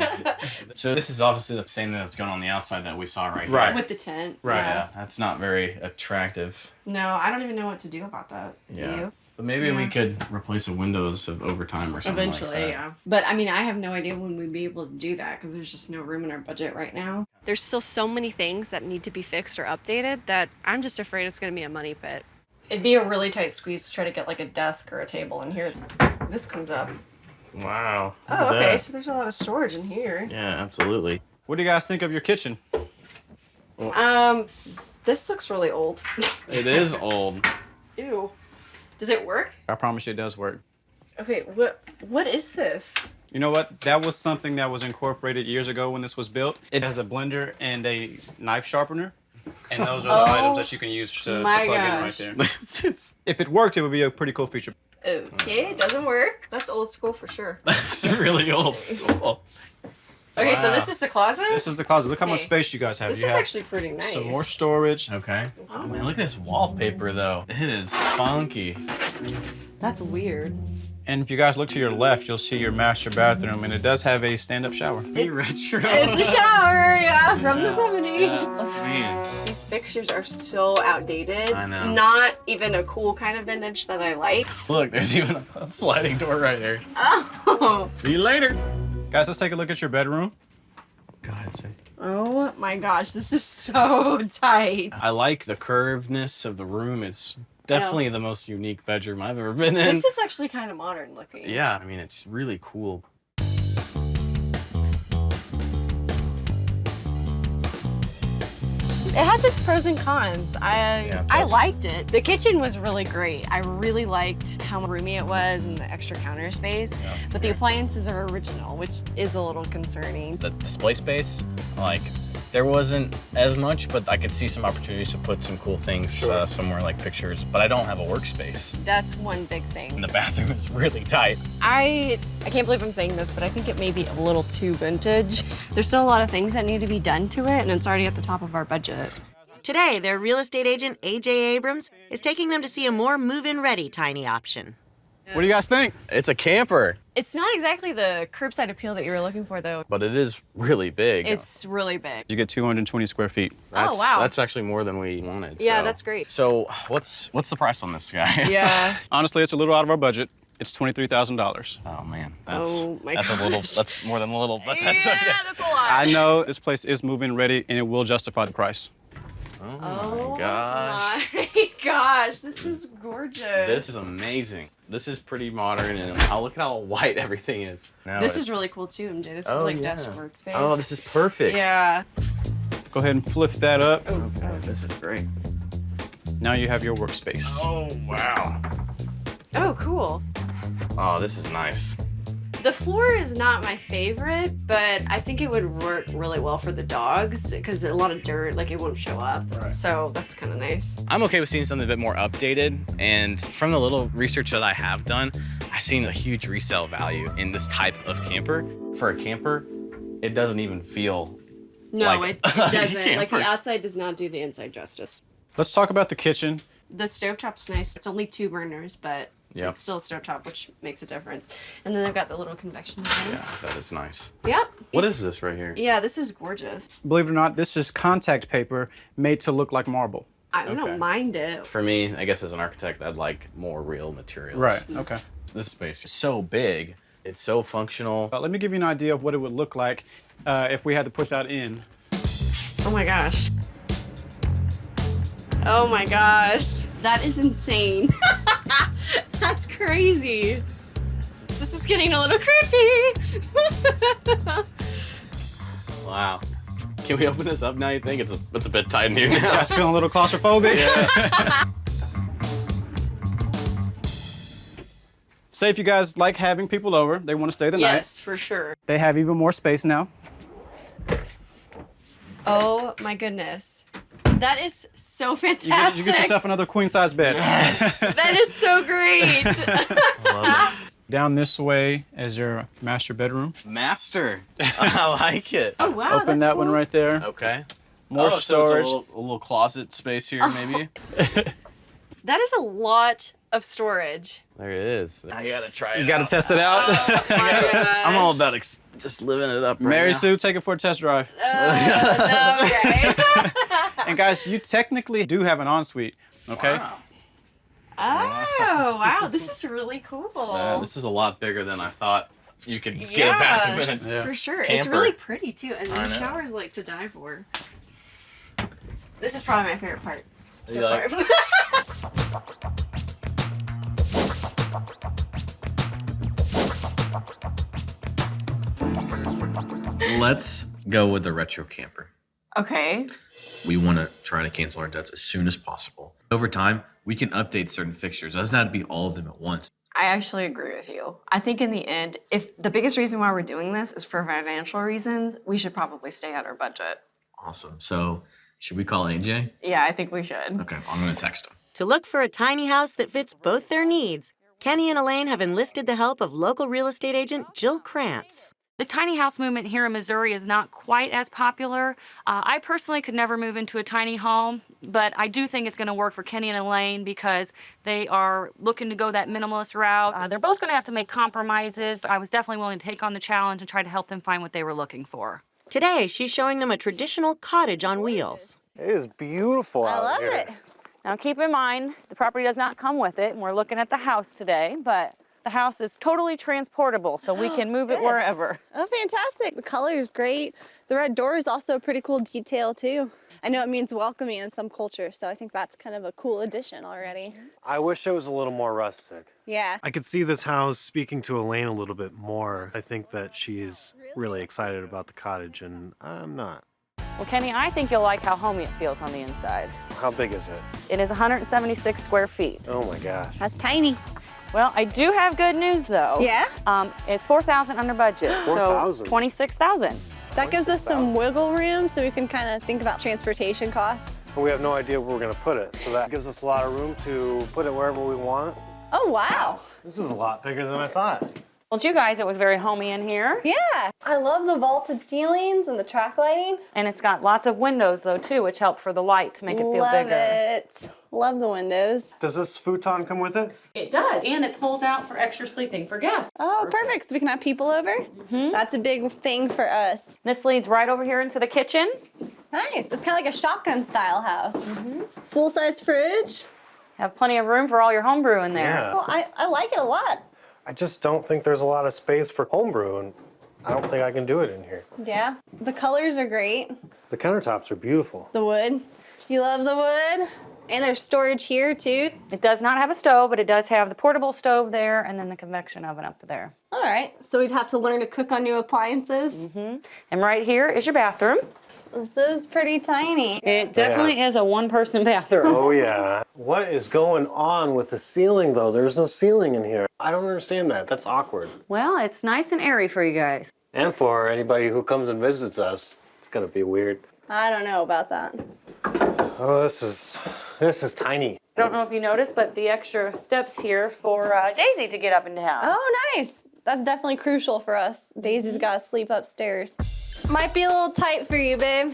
So this is obviously the same thing that's going on the outside that we saw right Right. here. With the tent. Right. Yeah, that's not very attractive. No, I don't even know what to do about that. Yeah. Do you? But maybe we could replace the windows over time or something Eventually, like that. yeah. But I mean, I have no idea when we'd be able to do that because there's just no room in our budget right now. There's still so many things that need to be fixed or updated that I'm just afraid it's going to be a money pit. It'd be a really tight squeeze to try to get like a desk or a table in here. This comes up. Wow. look Oh, at okay. that. So there's a lot of storage in here. Yeah, absolutely. What do you guys think of your kitchen? This looks really old. It is old. Ew. Does it work? I promise you it does work. Okay, what is this? You know what? That was something that was incorporated years ago when this was built. It has a blender and a knife sharpener. And those are the items that you can use to plug gosh. in right there. If it worked, it would be a pretty cool feature. Okay, it doesn't work. That's old school for sure. That's really old school. Okay, so Wow. this is the closet? This is the closet. Look how much Okay. space you guys have. This You is have actually pretty nice. some more storage. Okay. Oh man, look at this wallpaper though. It is funky. That's weird. And if you guys look to your left, you'll see your master bathroom, and it does have a stand-up shower. Hey, retro. It's a shower, yeah, from the 70s. Man. These fixtures are so outdated. I know. Not even a cool kind of vintage that I like. Look, there's even a sliding door right here. Oh. See you later. Guys, let's take a look at your bedroom. Go ahead, sir. Oh my gosh, this is so tight. I like the curvedness of the room. It's definitely the most unique bedroom I've ever been in. This is actually kind of modern looking. Yeah, I mean, it's really cool. It has its pros and cons. I liked it. The kitchen was really great. I really liked how roomy it was and the extra counter space. Yeah. But the appliances are original, which is a little concerning. The display space, like, there wasn't as much, but I could see some opportunities to put some cool things somewhere, like pictures. But I don't have a workspace. That's one big thing. And the bathroom is really tight. I can't believe I'm saying this, but I think it may be a little too vintage. There's still a lot of things that need to be done to it, and it's already at the top of our budget. Today, their real estate agent, AJ Abrams, is taking them to see a more move-in ready tiny option. What do you guys think? It's a camper, It's not exactly the curbside appeal that you were looking for, though. but it is really big. It's really big. You get 220 square feet. That's, Oh, wow. That's actually more than we wanted. Yeah, so. that's great. So what's the price on this guy? Yeah. Honestly, it's a little out of our budget. It's $23,000. Oh man, Oh my that's a little. gosh. That's more than a little. But that's Yeah, that's a lot. I know this place is move-in ready, and it will justify the price. Oh my gosh. My gosh, this is gorgeous. This is amazing. This is pretty modern, and look at how white everything is. Now This it's- is really cool too, MJ. This is Oh, like yeah. desk workspace. Oh, this is perfect. Yeah. Go ahead and flip that up. Okay, this is great. Now you have your workspace. Oh wow. Oh, cool. Oh, this is nice. The floor is not my favorite, but I think it would work really well for the dogs because a lot of dirt, like it won't show up. Right. So that's kind of nice. I'm okay with seeing something a bit more updated, and from the little research that I have done, I've seen a huge resale value in this type of camper. For a camper, it doesn't even feel No, like it doesn't. Like camper. the outside does not do the inside justice. Let's talk about the kitchen. The stovetop's nice. It's only 2 burners, but Yep. it's still a stovetop, which makes a difference. And then they've got the little convection oven. Yeah, that is nice. Yep. What is this right here? Yeah, this is gorgeous. Believe it or not, this is contact paper made to look like marble. I Okay. don't mind it. For me, I guess as an architect, I'd like more real materials. Right, okay. This space is so big. It's so functional. Let me give you an idea of what it would look like if we had to push that in. Oh my gosh. Oh my gosh. That is insane. That's crazy. This is getting a little creepy. Wow. Can we open this up now, you think? It's a bit tight in here You now. guys feeling a little claustrophobic? Say if you guys like having people over, they want to stay the night. Yes, for sure. They have even more space now. Oh my goodness. That is so You fantastic. get yourself another queen size bed. That is so great. Down this way is your master bedroom. Master. I like it. Oh wow. Open that's that one cool. right there. Okay. More so storage. it's a little closet space here, maybe. That is a lot of storage. There it is. Now you gotta try it. You got to out. test it out. Oh my gosh. I'm all about just living it up right Mary now. Sue, take it for a test drive. No, okay. And guys, you technically do have an ensuite, okay? Wow. Oh, wow. This is really cool. This is a lot bigger than I thought you could get Yeah. a bathroom in. Yeah. For sure. It's Camper. really pretty too. And I the know. shower's like to die for. This is probably my favorite part so You like- far. Let's go with the retro camper. Okay. We want to try to cancel our debts as soon as possible. Over time, we can update certain fixtures. It doesn't have to be all of them at once. I actually agree with you. I think in the end, if the biggest reason why we're doing this is for financial reasons, we should probably stay at our budget. Awesome. So, should we call AJ? Yeah, I think we should. Okay, I'm going to text him. To look for a tiny house that fits both their needs, Kenny and Elaine have enlisted the help of local real estate agent Jill Krantz. The tiny house movement here in Missouri is not quite as popular. I personally could never move into a tiny home, but I do think it's going to work for Kenny and Elaine because they are looking to go that minimalist route. They're both going to have to make compromises. I was definitely willing to take on the challenge and try to help them find what they were looking for. Today, she's showing them a traditional cottage on wheels. It is beautiful out here. Now keep in mind, the property does not come with it, and we're looking at the house today, but The house is totally transportable, so we can move it wherever. Oh, fantastic. The color is great. The red door is also a pretty cool detail too. I know it means welcoming in some cultures, so I think that's kind of a cool addition already. I wish it was a little more rustic. Yeah. I could see this house speaking to Elaine a little bit more. I think that she's really excited about the cottage, and I'm not. Well, Kenny, I think you'll like how homey it feels on the inside. How big is it? It is 176 square feet. Oh my gosh. That's tiny. Well, I do have good news though. Yeah? It's $4,000 under budget. 4,000? So $26,000. That gives us some wiggle room so we can kind of think about transportation costs. We have no idea where we're gonna put it, so that gives us a lot of room to put it wherever we want. Oh, wow. This is a lot bigger than I thought. Told you guys it was very homey in here. Yeah. I love the vaulted ceilings and the track lighting. And it's got lots of windows though too, which help for the light to make it feel bigger. Love it. Love the windows. Does this futon come with it? It does, and it pulls out for extra sleeping for guests. Oh, perfect. So we can have people over? That's a big thing for us. This leads right over here into the kitchen. Nice. It's kind of like a shotgun style house. Full-size fridge. Have plenty of room for all your homebrew in there. Yeah. Well, I like it a lot. I just don't think there's a lot of space for homebrew, and I don't think I can do it in here. Yeah. The colors are great. The countertops are beautiful. The wood. You love the wood? And there's storage here too. It does not have a stove, but it does have the portable stove there and then the convection oven up there. All right. So we'd have to learn to cook on new appliances. And right here is your bathroom. This is pretty tiny. It definitely is a one-person bathroom. Oh yeah. What is going on with the ceiling though? There's no ceiling in here. I don't understand that. That's awkward. Well, it's nice and airy for you guys. And for anybody who comes and visits us, it's gonna be weird. I don't know about that. Oh, this is tiny. I don't know if you noticed, but the extra steps here for Daisy to get up and down. Oh, nice. That's definitely crucial for us. Daisy's got to sleep upstairs. Might be a little tight for you, babe.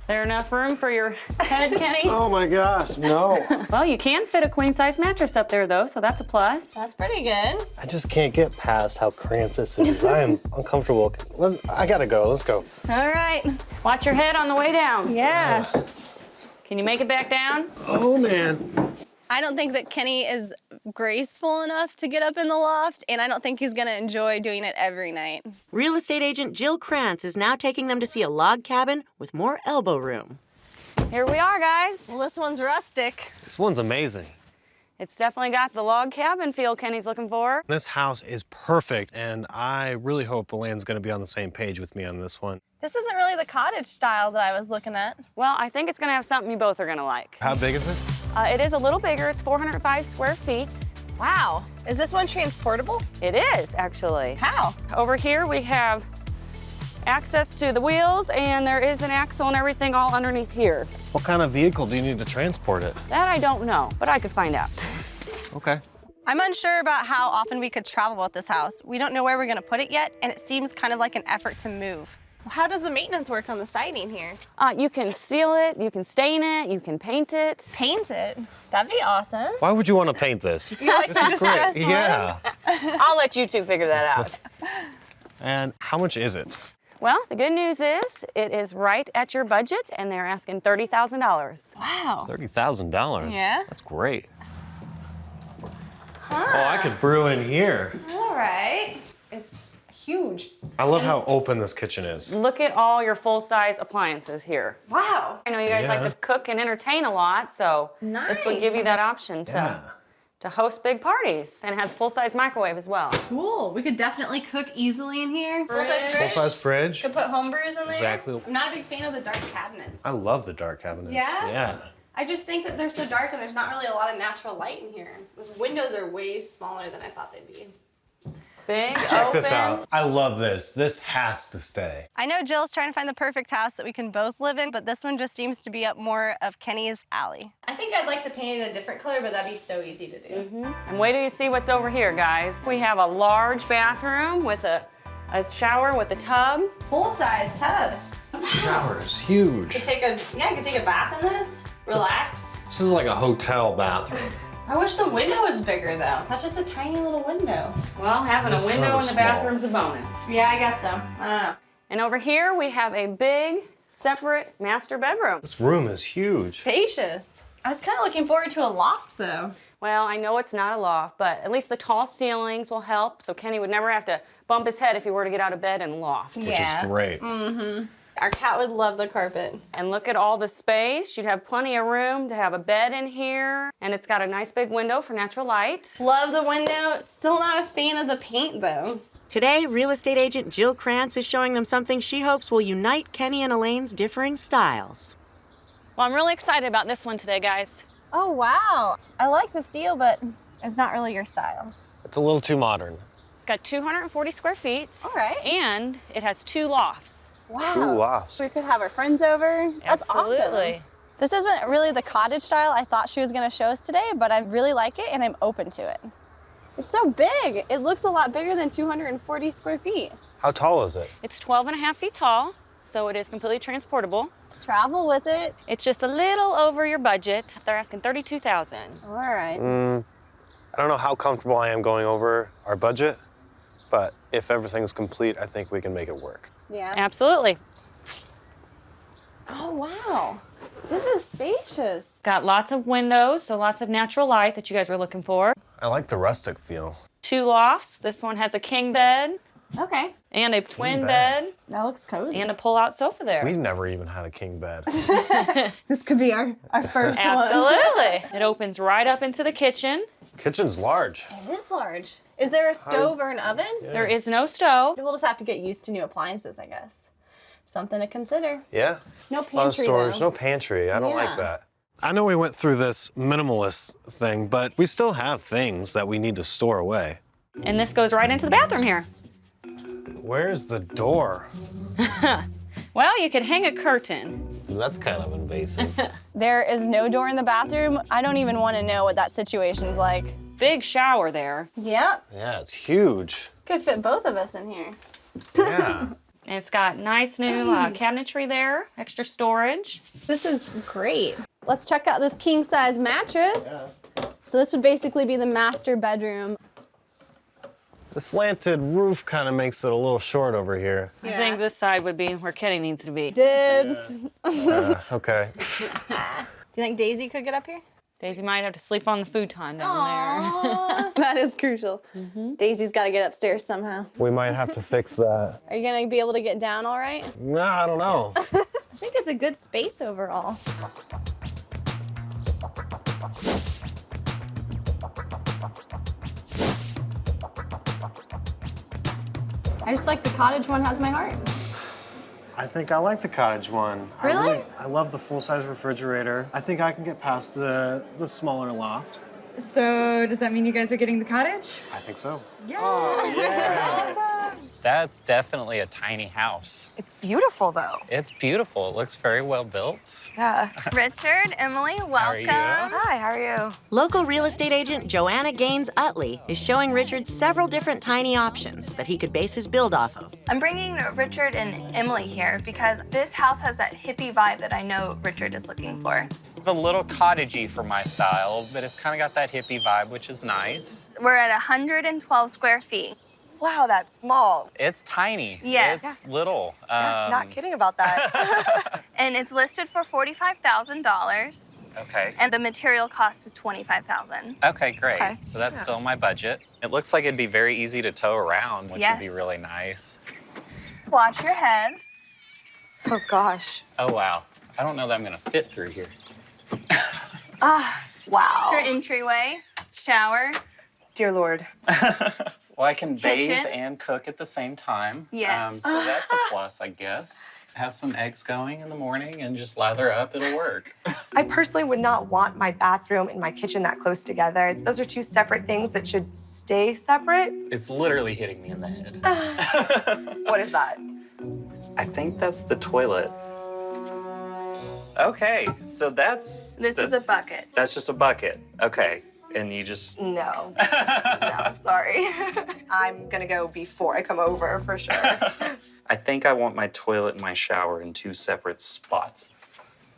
There enough room for your head, Kenny? Oh my gosh, no. Well, you can fit a queen-size mattress up there, though, so that's a plus. That's pretty good. I just can't get past how cramped this is. I am uncomfortable. I gotta go. Let's go. All right. Watch your head on the way down. Yeah. Can you make it back down? Oh man. I don't think that Kenny is graceful enough to get up in the loft, and I don't think he's gonna enjoy doing it every night. Real estate agent Jill Krantz is now taking them to see a log cabin with more elbow room. Here we are, guys. Well, this one's rustic. This one's amazing. It's definitely got the log cabin feel Kenny's looking for. This house is perfect, and I really hope Elaine's gonna be on the same page with me on this one. This isn't really the cottage style that I was looking at. Well, I think it's gonna have something you both are gonna like. How big is it? It is a little bigger. It's 405 square feet. Wow. Is this one transportable? It is, actually. How? Over here we have access to the wheels, and there is an axle and everything all underneath here. What kind of vehicle do you need to transport it? That I don't know, but I could find out. Okay. I'm unsure about how often we could travel with this house. We don't know where we're gonna put it yet, and it seems kind of like an effort to move. How does the maintenance work on the siding here? You can seal it, you can stain it, you can paint it. Paint it? That'd be awesome. Why would you want to paint this? You like This the is great. distressed one? Yeah. I'll let you two figure that out. And how much is it? Well, the good news is it is right at your budget, and they're asking $30,000. Wow. $30,000. Yeah? That's great. Oh, I could brew in here. All right. It's huge. I love how open this kitchen is. Look at all your full-size appliances here. Wow. I know you guys like to cook and entertain a lot, so this would give you that option to host big parties. And it has a full-size microwave as well. Cool. We could definitely cook easily in here. Full-size fridge. Full-size fridge. Could put home brews in there. Exactly. I'm not a big fan of the dark cabinets. I love the dark cabinets. Yeah? Yeah. I just think that they're so dark and there's not really a lot of natural light in here. Those windows are way smaller than I thought they'd be. Big, Check this out. I love this. This has to stay. I know Jill's trying to find the perfect house that we can both live in, but this one just seems to be up more of Kenny's alley. I think I'd like to paint it a different color, but that'd be so easy to do. And wait till you see what's over here, guys. We have a large bathroom with a shower with a tub. Full-size tub. Shower is huge. I could take a bath in this. Relax. This is like a hotel bathroom. I wish the window was bigger though. That's just a tiny little window. Well, having a window in the bathroom's a bonus. Yeah, I guess so. I don't know. And over here we have a big, separate master bedroom. This room is huge. Spacious. I was kind of looking forward to a loft, though. Well, I know it's not a loft, but at least the tall ceilings will help, so Kenny would never have to bump his head if he were to get out of bed and loft. Which is great. Mm-hmm. Our cat would love the carpet. And look at all the space. You'd have plenty of room to have a bed in here, and it's got a nice big window for natural light. Love the window. Still not a fan of the paint, though. Today, real estate agent Jill Krantz is showing them something she hopes will unite Kenny and Elaine's differing styles. Well, I'm really excited about this one today, guys. Oh, wow. I like the steel, but it's not really your style. It's a little too modern. It's got 240 square feet. All right. And it has 2 lofts. Wow. 2 lofts. We could have our friends over. That's Absolutely. awesome. This isn't really the cottage style I thought she was going to show us today, but I really like it and I'm open to it. It's so big. It looks a lot bigger than 240 square feet. How tall is it? It's 12.5 feet tall, so it is completely transportable. Travel with it. It's just a little over your budget. They're asking $32,000. All right. I don't know how comfortable I am going over our budget, but if everything's complete, I think we can make it work. Yeah. Absolutely. Oh, wow. This is spacious. Got lots of windows, so lots of natural light that you guys were looking for. I like the rustic feel. 2 lofts. This one has a king bed. Okay. And a twin bed. That looks cozy. And a pull-out sofa there. We've never even had a king bed. This could be our first one. Absolutely. It opens right up into the kitchen. Kitchen's large. It is large. Is there a stove or an oven? Yeah. There is no stove. We'll just have to get used to new appliances, I guess. Something to consider. Yeah. No A lot of pantry, storage, though. no pantry. I don't Yeah. like that. I know we went through this minimalist thing, but we still have things that we need to store away. And this goes right into the bathroom here. Where's the door? Well, you could hang a curtain. That's kind of invasive. There is no door in the bathroom. I don't even want to know what that situation's like. Big shower there. Yep. Yeah, it's huge. Could fit both of us in here. Yeah. And it's got nice new cabinetry there, extra storage. This is great. Let's check out this king size mattress. So this would basically be the master bedroom. The slanted roof kind of makes it a little short over here. I think this side would be where Kenny needs to be. Dibs. Okay. Do you think Daisy could get up here? Daisy might have to sleep on the futon down Aww. That is crucial. Daisy's got to get upstairs somehow. We might have to fix that. Are you going to be able to get down all right? No, I don't know. I think it's a good space overall. I just like the cottage one has my heart. I think I like the cottage one. Really? I love the full-size refrigerator. I think I can get past the smaller loft. So does that mean you guys are getting the cottage? I think so. Yeah. Oh, yeah. Awesome. That's definitely a tiny house. It's beautiful though. It's beautiful. It looks very well built. Yeah. Richard, Emily, welcome. How are you? Hi, how are you? Local real estate agent Joanna Gaines Utley is showing Richard several different tiny options that he could base his build off of. I'm bringing Richard and Emily here because this house has that hippie vibe that I know Richard is looking for. It's a little cottagey for my style, but it's kind of got that hippie vibe, which is nice. We're at 112 square feet. Wow, that's small. It's tiny. Yes. It's little. Not kidding about that. And it's listed for $45,000. Okay. And the material cost is $25,000. Okay, great. Okay. So that's still my budget. It looks like it'd be very easy to tow around, which would be Yes. really nice. Watch your head. Oh gosh. Oh, wow. I don't know that I'm going to fit through here. Wow. Your entryway, shower. Dear Lord. Well, I can bathe Kitchen. and cook at the same time. Yes. So that's a plus, I guess. Have some eggs going in the morning and just lather up. It'll work. I personally would not want my bathroom and my kitchen that close together. Those are two separate things that should stay separate. It's literally hitting me in the head. What is that? I think that's the toilet. Okay, so This is a bucket. That's just a bucket. Okay, and you just... No. No, sorry. I'm gonna go before I come over for sure. I think I want my toilet and my shower in 2 separate spots.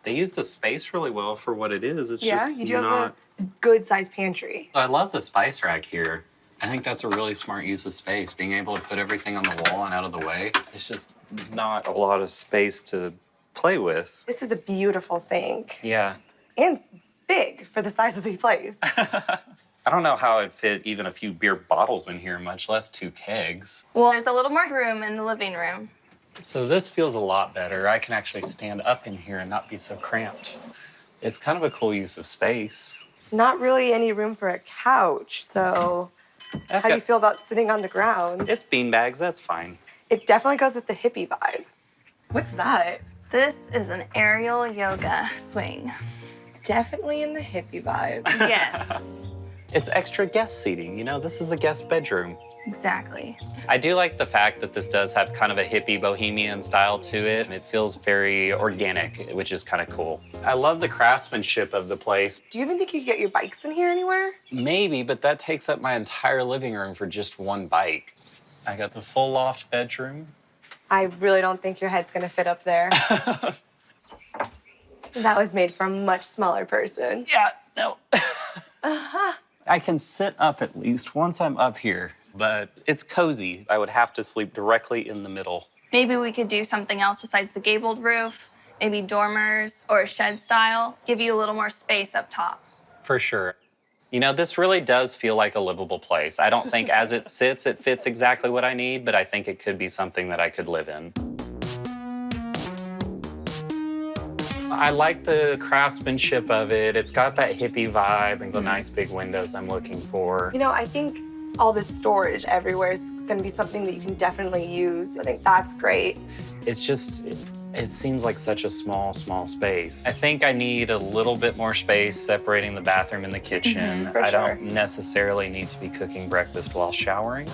They use the space really well for what it is. It's Yeah, just you do not... have a good sized pantry. I love the spice rack here. I think that's a really smart use of space. Being able to put everything on the wall and out of the way. It's just not a lot of space to play with. This is a beautiful sink Yeah. and big for the size of the place. I don't know how I'd fit even a few beer bottles in here, much less 2 kegs. Well, there's a little more room in the living room. So this feels a lot better. I can actually stand up in here and not be so cramped. It's kind of a cool use of space. Not really any room for a couch, so how do you feel about sitting on the ground? It's beanbags, that's fine. It definitely goes with the hippie vibe. What's that? This is an aerial yoga swing. Definitely in the hippie vibe. Yes. It's extra guest seating. You know, this is the guest bedroom. Exactly. I do like the fact that this does have kind of a hippie bohemian style to it. It feels very organic, which is kind of cool. I love the craftsmanship of the place. Do you even think you could get your bikes in here anywhere? Maybe, but that takes up my entire living room for just one bike. I got the full loft bedroom. I really don't think your head's gonna fit up there. That was made for a much smaller person. Yeah, no. I can sit up at least once I'm up here, but it's cozy. I would have to sleep directly in the middle. Maybe we could do something else besides the gabled roof, maybe dormers or a shed style, give you a little more space up top. For sure. You know, this really does feel like a livable place. I don't think as it sits, it fits exactly what I need, but I think it could be something that I could live in. I like the craftsmanship of it. It's got that hippie vibe and the nice big windows I'm looking for. You know, I think all this storage everywhere is gonna be something that you can definitely use. I think that's great. It's just, it seems like such a small space. I think I need a little bit more space separating the bathroom and the kitchen. For I sure. don't necessarily need to be cooking breakfast while showering.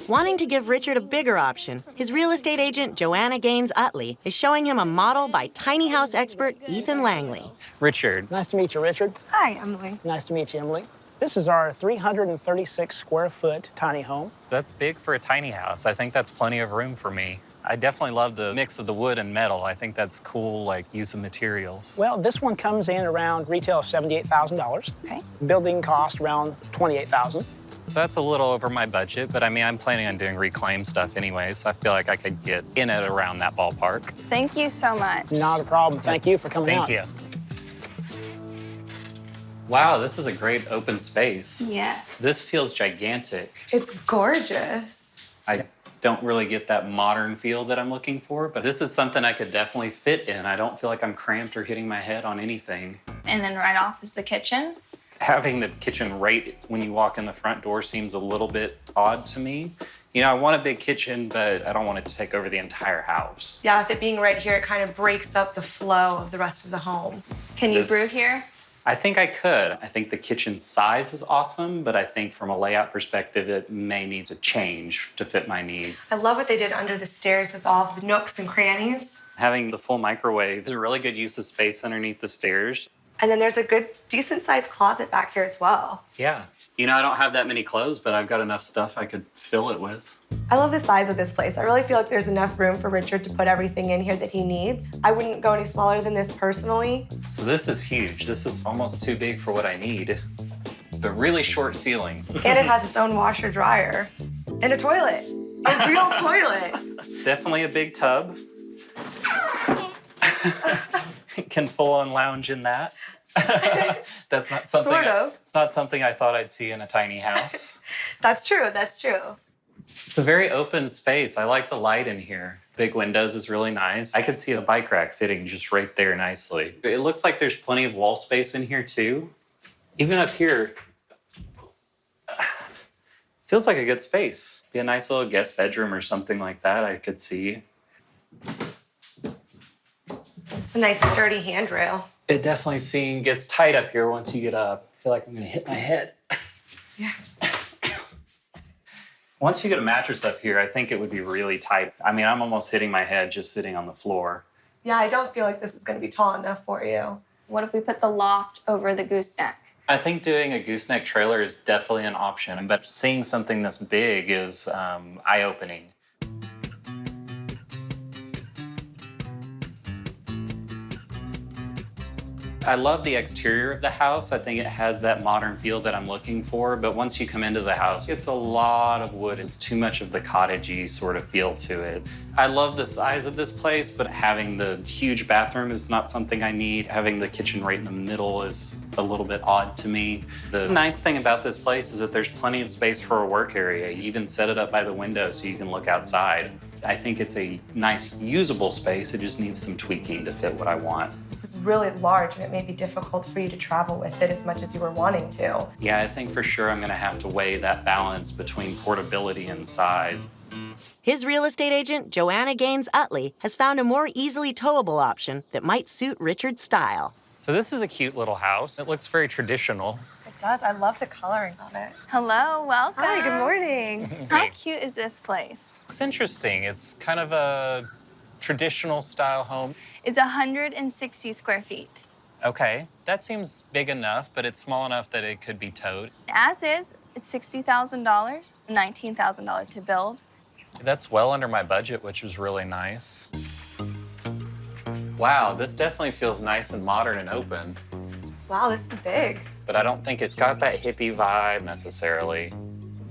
Wanting to give Richard a bigger option, his real estate agent, Joanna Gaines Utley, is showing him a model by tiny house expert Ethan Langley. Richard. Nice to meet you, Richard. Hi, Emily. Nice to meet you, Emily. This is our 336 square foot tiny home. That's big for a tiny house. I think that's plenty of room for me. I definitely love the mix of the wood and metal. I think that's cool, like, use of materials. Well, this one comes in around retail of $78,000. Okay. Building cost around $28,000. So that's a little over my budget, but I mean, I'm planning on doing reclaim stuff anyway, so I feel like I could get in at around that ballpark. Thank you so much. Not a problem. Thank you for coming out. Thank you. Wow, this is a great open space. Yes. This feels gigantic. It's gorgeous. I don't really get that modern feel that I'm looking for, but this is something I could definitely fit in. I don't feel like I'm cramped or hitting my head on anything. And then right off is the kitchen. Having the kitchen right when you walk in the front door seems a little bit odd to me. You know, I want a big kitchen, but I don't want it to take over the entire house. Yeah, with it being right here, it kind of breaks up the flow of the rest of the home. Can you brew here? I think I could. I think the kitchen size is awesome, but I think from a layout perspective, it may need to change to fit my needs. I love what they did under the stairs with all the nooks and crannies. Having the full microwave is a really good use of space underneath the stairs. And then there's a good, decent-sized closet back here as well. Yeah. You know, I don't have that many clothes, but I've got enough stuff I could fill it with. I love the size of this place. I really feel like there's enough room for Richard to put everything in here that he needs. I wouldn't go any smaller than this personally. So this is huge. This is almost too big for what I need. But really short ceiling. And it has its own washer dryer. And a toilet. A real toilet. Definitely a big tub. Can full on lounge in that. That's not something. Sort of. It's not something I thought I'd see in a tiny house. That's true, that's true. It's a very open space. I like the light in here. Big windows is really nice. I could see a bike rack fitting just right there nicely. It looks like there's plenty of wall space in here too. Even up here, feels like a good space. Be a nice little guest bedroom or something like that I could see. It's a nice sturdy handrail. It definitely gets tight up here once you get up. I feel like I'm gonna hit my head. Yeah. Once you get a mattress up here, I think it would be really tight. I mean, I'm almost hitting my head just sitting on the floor. Yeah, I don't feel like this is gonna be tall enough for you. What if we put the loft over the gooseneck? I think doing a gooseneck trailer is definitely an option, but seeing something this big is eye-opening. I love the exterior of the house. I think it has that modern feel that I'm looking for, but once you come into the house, it's a lot of wood. It's too much of the cottagey sort of feel to it. I love the size of this place, but having the huge bathroom is not something I need. Having the kitchen right in the middle is a little bit odd to me. The nice thing about this place is that there's plenty of space for a work area. You even set it up by the window so you can look outside. I think it's a nice, usable space. It just needs some tweaking to fit what I want. This is really large, and it may be difficult for you to travel with it as much as you were wanting to. Yeah, I think for sure I'm gonna have to weigh that balance between portability and size. His real estate agent, Joanna Gaines Utley, has found a more easily towable option that might suit Richard's style. So this is a cute little house. It looks very traditional. It does. I love the coloring on it. Hello, welcome. Hi, good morning. How cute is this place? It's interesting. It's kind of a traditional style home. It's 160 square feet. Okay, that seems big enough, but it's small enough that it could be towed. As is, it's $60,000, $19,000 to build. That's well under my budget, which was really nice. Wow, this definitely feels nice and modern and open. Wow, this is big. But I don't think it's got that hippie vibe necessarily.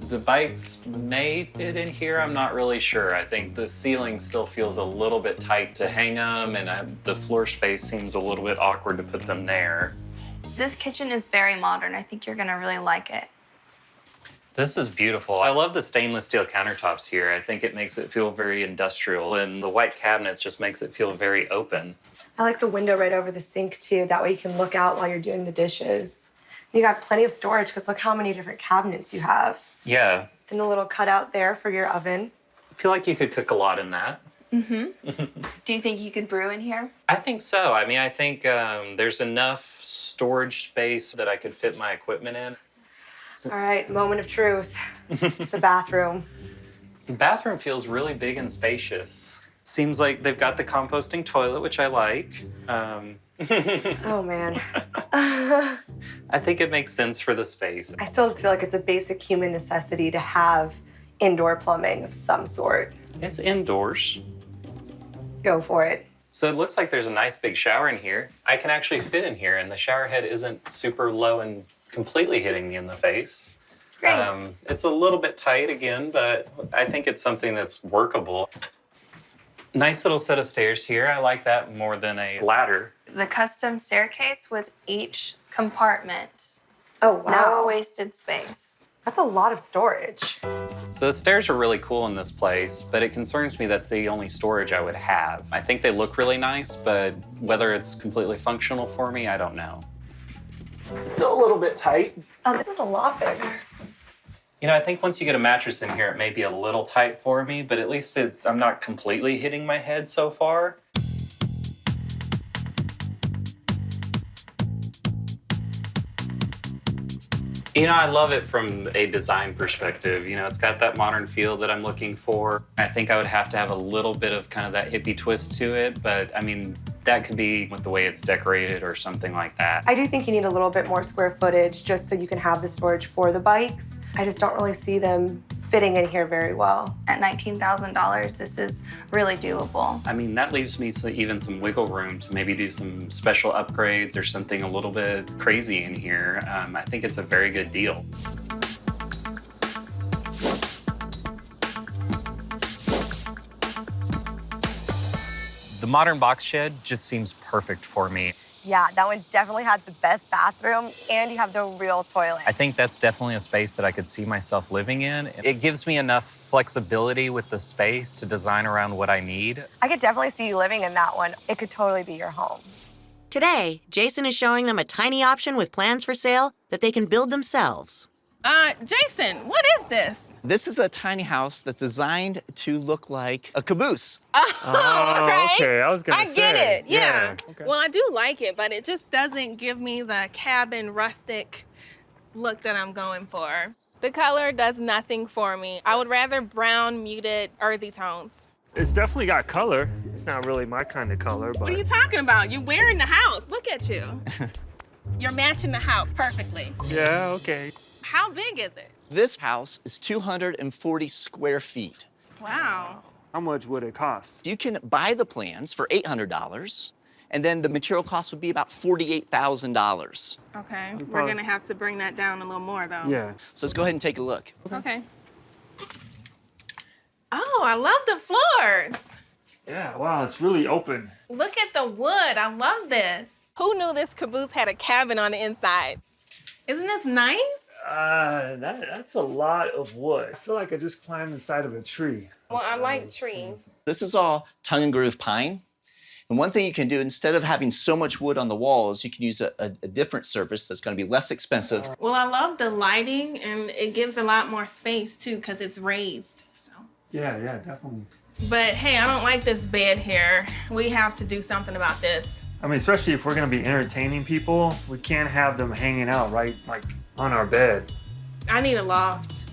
The bikes may fit in here, I'm not really sure. I think the ceiling still feels a little bit tight to hang them, and the floor space seems a little bit awkward to put them there. This kitchen is very modern. I think you're gonna really like it. This is beautiful. I love the stainless steel countertops here. I think it makes it feel very industrial, and the white cabinets just makes it feel very open. I like the window right over the sink, too. That way you can look out while you're doing the dishes. You got plenty of storage, because look how many different cabinets you have. Yeah. And the little cutout there for your oven. I feel like you could cook a lot in that. Mm-hmm. Do you think you could brew in here? I think so. I mean, I think there's enough storage space that I could fit my equipment in. All right, moment of truth. The bathroom. The bathroom feels really big and spacious. Seems like they've got the composting toilet, which I like. Oh, man. I think it makes sense for the space. I still just feel like it's a basic human necessity to have indoor plumbing of some sort. It's indoors. Go for it. So it looks like there's a nice big shower in here. I can actually fit in here, and the shower head isn't super low and completely hitting me in the face. Great. It's a little bit tight again, but I think it's something that's workable. Nice little set of stairs here. I like that more than a ladder. The custom staircase with each compartment. Oh, wow. No wasted space. That's a lot of storage. So the stairs are really cool in this place, but it concerns me that's the only storage I would have. I think they look really nice, but whether it's completely functional for me, I don't know. Still a little bit tight. Oh, this is a lot bigger. You know, I think once you get a mattress in here, it may be a little tight for me, but at least I'm not completely hitting my head so far. You know, I love it from a design perspective. You know, it's got that modern feel that I'm looking for. I think I would have to have a little bit of kind of that hippie twist to it, but I mean, that could be with the way it's decorated or something like that. I do think you need a little bit more square footage just so you can have the storage for the bikes. I just don't really see them fitting in here very well. At $19,000, this is really doable. I mean, that leaves me even some wiggle room to maybe do some special upgrades or something a little bit crazy in here. I think it's a very good deal. The modern box shed just seems perfect for me. Yeah, that one definitely has the best bathroom, and you have the real toilet. I think that's definitely a space that I could see myself living in. It gives me enough flexibility with the space to design around what I need. I could definitely see you living in that one. It could totally be your home. Today, Jason is showing them a tiny option with plans for sale that they can build themselves. Jason, what is this? This is a tiny house that's designed to look like a caboose. Right? Okay, I was gonna say. I get it, yeah. Okay. Well, I do like it, but it just doesn't give me the cabin rustic look that I'm going for. The color does nothing for me. I would rather brown, muted, earthy tones. It's definitely got color. It's not really my kind of color, but... What are you talking about? You're wearing the house. Look at you. You're matching the house perfectly. Yeah, okay. How big is it? This house is 240 square feet. Wow. How much would it cost? You can buy the plans for $800, And then the material cost would be about $48,000. Okay, we're gonna have to bring that down a little more though. Yeah. So let's go ahead and take a look. Okay. Oh, I love the floors. Yeah, wow, it's really open. Look at the wood, I love this. Who knew this caboose had a cabin on the insides? Isn't this nice? That's a lot of wood. I feel like I just climbed inside of a tree. Well, I like trees. This is all tongue and groove pine. And one thing you can do, instead of having so much wood on the walls, you can use a different surface that's gonna be less expensive. Well, I love the lighting and it gives a lot more space too because it's raised. So. Yeah, definitely. But hey, I don't like this bed here. We have to do something about this. I mean, especially if we're gonna be entertaining people, we can't have them hanging out right like on our bed. I need a loft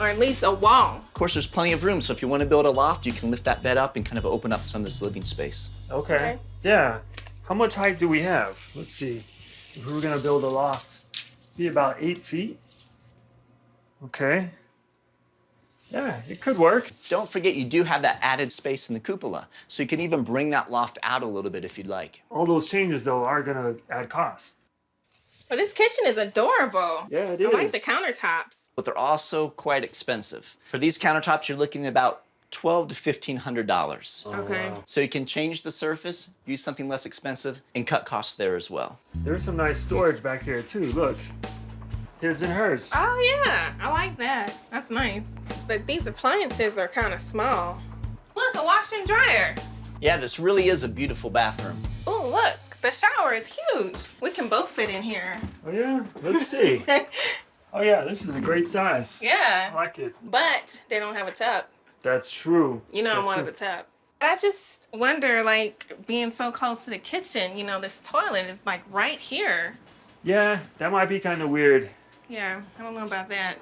or at least a wall. Of course, there's plenty of room, so if you want to build a loft, you can lift that bed up and kind of open up some of this living space. Okay. Yeah. How much height do we have? Let's see. If we were gonna build a loft, be about 8 feet. Okay. Yeah, it could work. Don't forget, you do have that added space in the cupola, so you can even bring that loft out a little bit if you'd like. All those changes, though, are gonna add cost. But this kitchen is adorable. Yeah, it I like is. the countertops. But they're also quite expensive. For these countertops, you're looking at about $1,200 to $1,500. Okay. So you can change the surface, use something less expensive, and cut costs there as well. There's some nice storage back here, too. Look. His and hers. Oh yeah, I like that. That's nice. But these appliances are kind of small. Look, a washer and dryer. Yeah, this really is a beautiful bathroom. Oh, look, the shower is huge. We can both fit in here. Oh, yeah? Let's see. Oh, yeah, this is a great size. Yeah. I like it. But they don't have a tub. That's true. You know, I That's wanted true. a tub. I just wonder, like, being so close to the kitchen, you know, this toilet is like right here. Yeah, that might be kind of weird. Yeah, I don't know about that.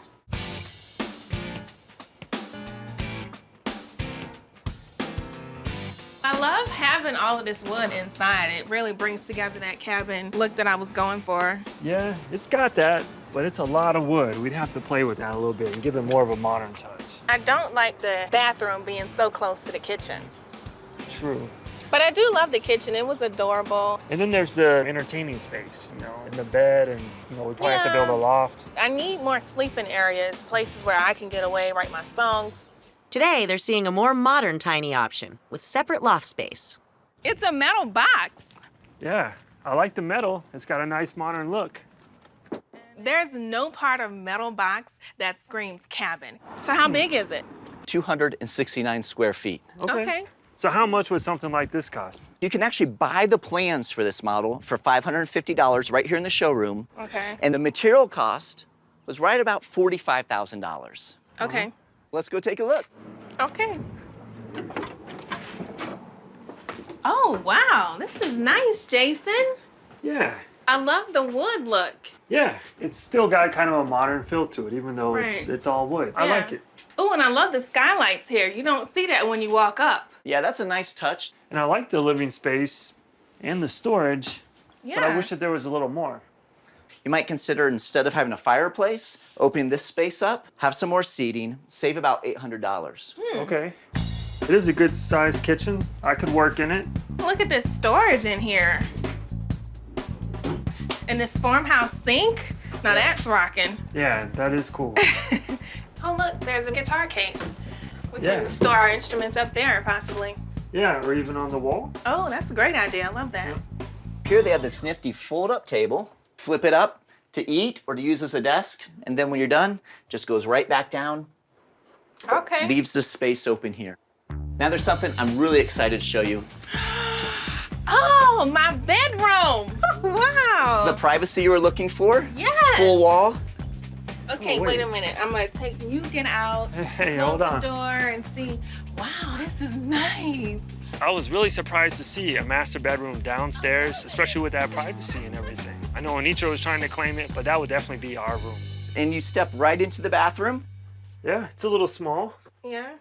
I love having all of this wood inside. It really brings together that cabin look that I was going for. Yeah, it's got that, but it's a lot of wood. We'd have to play with that a little bit and give it more of a modern touch. I don't like the bathroom being so close to the kitchen. True. But I do love the kitchen. It was adorable. And then there's the entertaining space, you know, in the bed, and you know, we probably have to build a loft. I need more sleeping areas, places where I can get away, write my songs. Today, they're seeing a more modern tiny option with separate loft space. It's a metal box. Yeah, I like the metal. It's got a nice modern look. There's no part of metal box that screams cabin. So how big is it? 269 square feet. Okay. So how much would something like this cost? You can actually buy the plans for this model for $550 right here in the showroom. Okay. And the material cost was right about $45,000. Okay. Let's go take a look. Okay. Oh, wow. This is nice, Jason. Yeah. I love the wood look. Yeah, it's still got kind of a modern feel to it, even though Right. it's all wood. I like it. Oh, and I love the skylights here. You don't see that when you walk up. Yeah, that's a nice touch. And I like the living space and the storage, but I Yeah. wish that there was a little more. You might consider, instead of having a fireplace, opening this space up, have some more seating, save about $800. Okay. It is a good sized kitchen. I could work in it. Look at this storage in here. And this farmhouse sink. Now that's rocking. Yeah, that is cool. Oh, look, there's a guitar case. We Yeah. can store our instruments up there, possibly. Yeah, or even on the wall. Oh, that's a great idea. I love that. Here they have this nifty fold-up table. Flip it up to eat or to use as a desk, and then when you're done, just goes right back down, Okay. leaves this space open here. Now there's something I'm really excited to show you. Oh, my bedroom. Wow. This is the privacy you were looking for. Yes. Full wall. Okay, Oh, wait wait. a minute. I'm gonna take you get out, Hey, close hold the on. door, and see. Wow, this is nice. I was really surprised to see a master bedroom downstairs, especially with that privacy and everything. I know Anicho was trying to claim it, but that would definitely be our room. And you step right into the bathroom. Yeah, it's a little small. Yeah.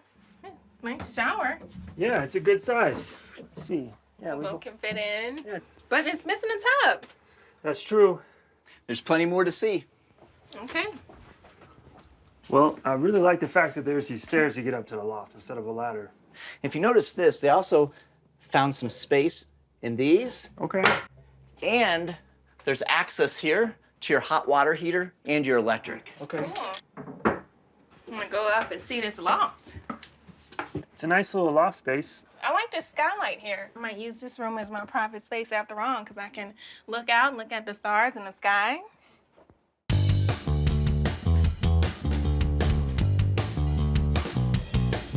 Nice shower. Yeah, it's a good size. Let's see. Yeah, we Boat can fit in. But it's missing a tub. That's true. There's plenty more to see. Okay. Well, I really like the fact that there's these stairs to get up to the loft instead of a ladder. If you notice this, they also found some space in these. Okay. And there's access here to your hot water heater and your electric. Okay. Cool. I'm gonna go up and see this loft. It's a nice little loft space. I like the skylight here. I might use this room as my private space after all, because I can look out and look at the stars and the sky.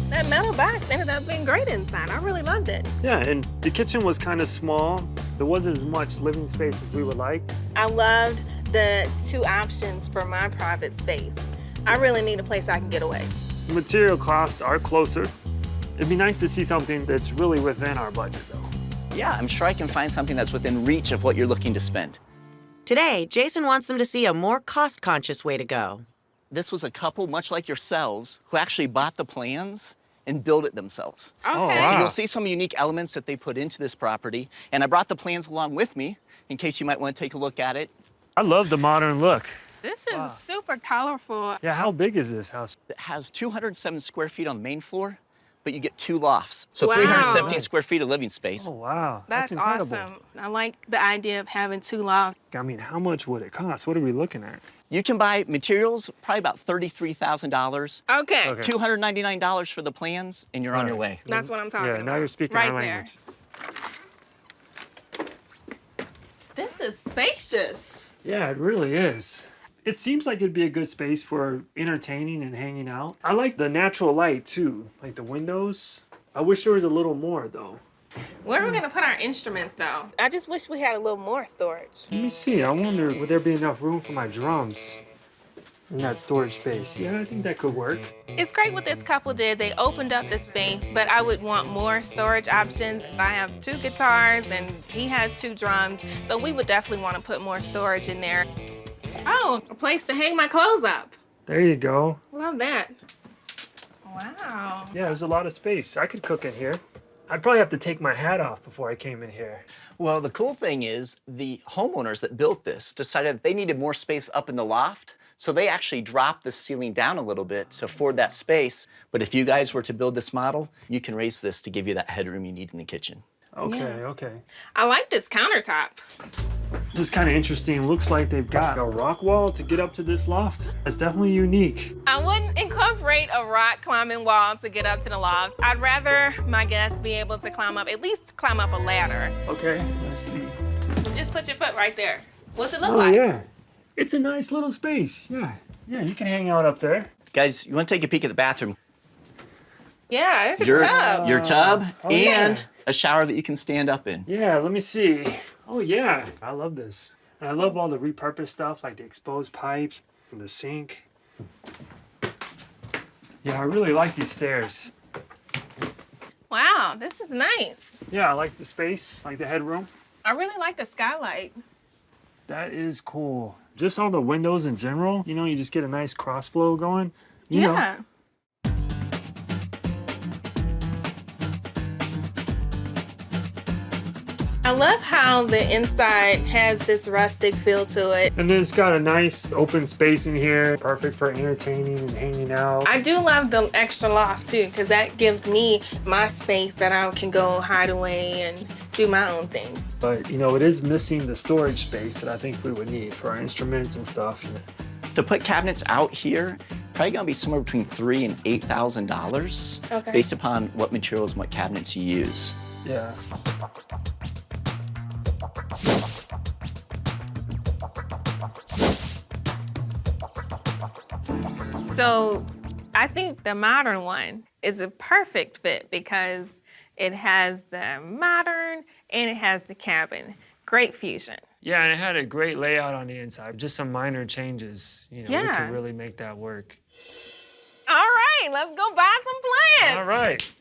That metal box ended up being great inside. I really loved it. Yeah, and the kitchen was kind of small. There wasn't as much living space as we would like. I loved the 2 options for my private space. I really need a place I can get away. The material costs are closer. It'd be nice to see something that's really within our budget, though. Yeah, I'm sure I can find something that's within reach of what you're looking to spend. Today, Jason wants them to see a more cost-conscious way to go. This was a couple, much like yourselves, who actually bought the plans and built it themselves. Okay. Oh, wow. So you'll see some unique elements that they put into this property. And I brought the plans along with me in case you might want to take a look at it. I love the modern look. This is super colorful. Yeah, how big is this house? It has 207 square feet on the main floor, but you get 2 lofts. So Wow. 317 square feet of living space. Oh, wow. That's incredible. awesome. I like the idea of having 2 lofts. I mean, how much would it cost? What are we looking at? You can buy materials, probably about $33,000. Okay. $299 for the plans, and you're on your way. That's what I'm talking about. Yeah, now you're speaking right our there. language. This is spacious. Yeah, it really is. It seems like it'd be a good space for entertaining and hanging out. I like the natural light too, like the windows. I wish there was a little more though. Where are we gonna put our instruments though? I just wish we had a little more storage. Let me see, I wonder, would there be enough room for my drums in that storage space? Yeah, I think that could work. It's great what this couple did. They opened up the space, but I would want more storage options. I have 2 guitars and he has 2 drums, so we would definitely want to put more storage in there. Oh, a place to hang my clothes up. There you go. Love that. Wow. Yeah, there's a lot of space. I could cook in here. I'd probably have to take my hat off before I came in here. Well, the cool thing is the homeowners that built this decided that they needed more space up in the loft, so they actually dropped the ceiling down a little bit to afford that space. But if you guys were to build this model, you can raise this to give you that headroom you need in the kitchen. Okay, Yeah. okay. I like this countertop. This is kind of interesting. Looks like they've got a rock wall to get up to this loft. It's definitely unique. I wouldn't incorporate a rock climbing wall to get up to the loft. I'd rather my guests be able to climb up, at least climb up a ladder. Okay, let's see. Just put your foot right there. What's it look Oh, like? yeah. It's a nice little space. Yeah, yeah, you can hang out up there. Guys, you want to take a peek at the bathroom? Yeah, there's a tub. Your tub Oh, and yeah. a shower that you can stand up in. Yeah, let me see. Oh, yeah, I love this. And I love all the repurposed stuff, like the exposed pipes and the sink. Yeah, I really like these stairs. Wow, this is nice. Yeah, I like the space, like the headroom. I really like the skylight. That is cool. Just all the windows in general, you know, you just get a nice cross flow going. You know. Yeah. I love how the inside has this rustic feel to it. And then it's got a nice open space in here, perfect for entertaining and hanging out. I do love the extra loft too, because that gives me my space that I can go hide away and do my own thing. But, you know, it is missing the storage space that I think we would need for our instruments and stuff. To put cabinets out here, probably gonna be somewhere between $3,000 and $8,000, Okay. based upon what materials and what cabinets you use. Yeah. So I think the modern one is a perfect fit because it has the modern and it has the cabin. Great fusion. Yeah, and it had a great layout on the inside. Just some minor changes, you know, we Yeah. could really make that work. All right, let's go buy some plants. All right.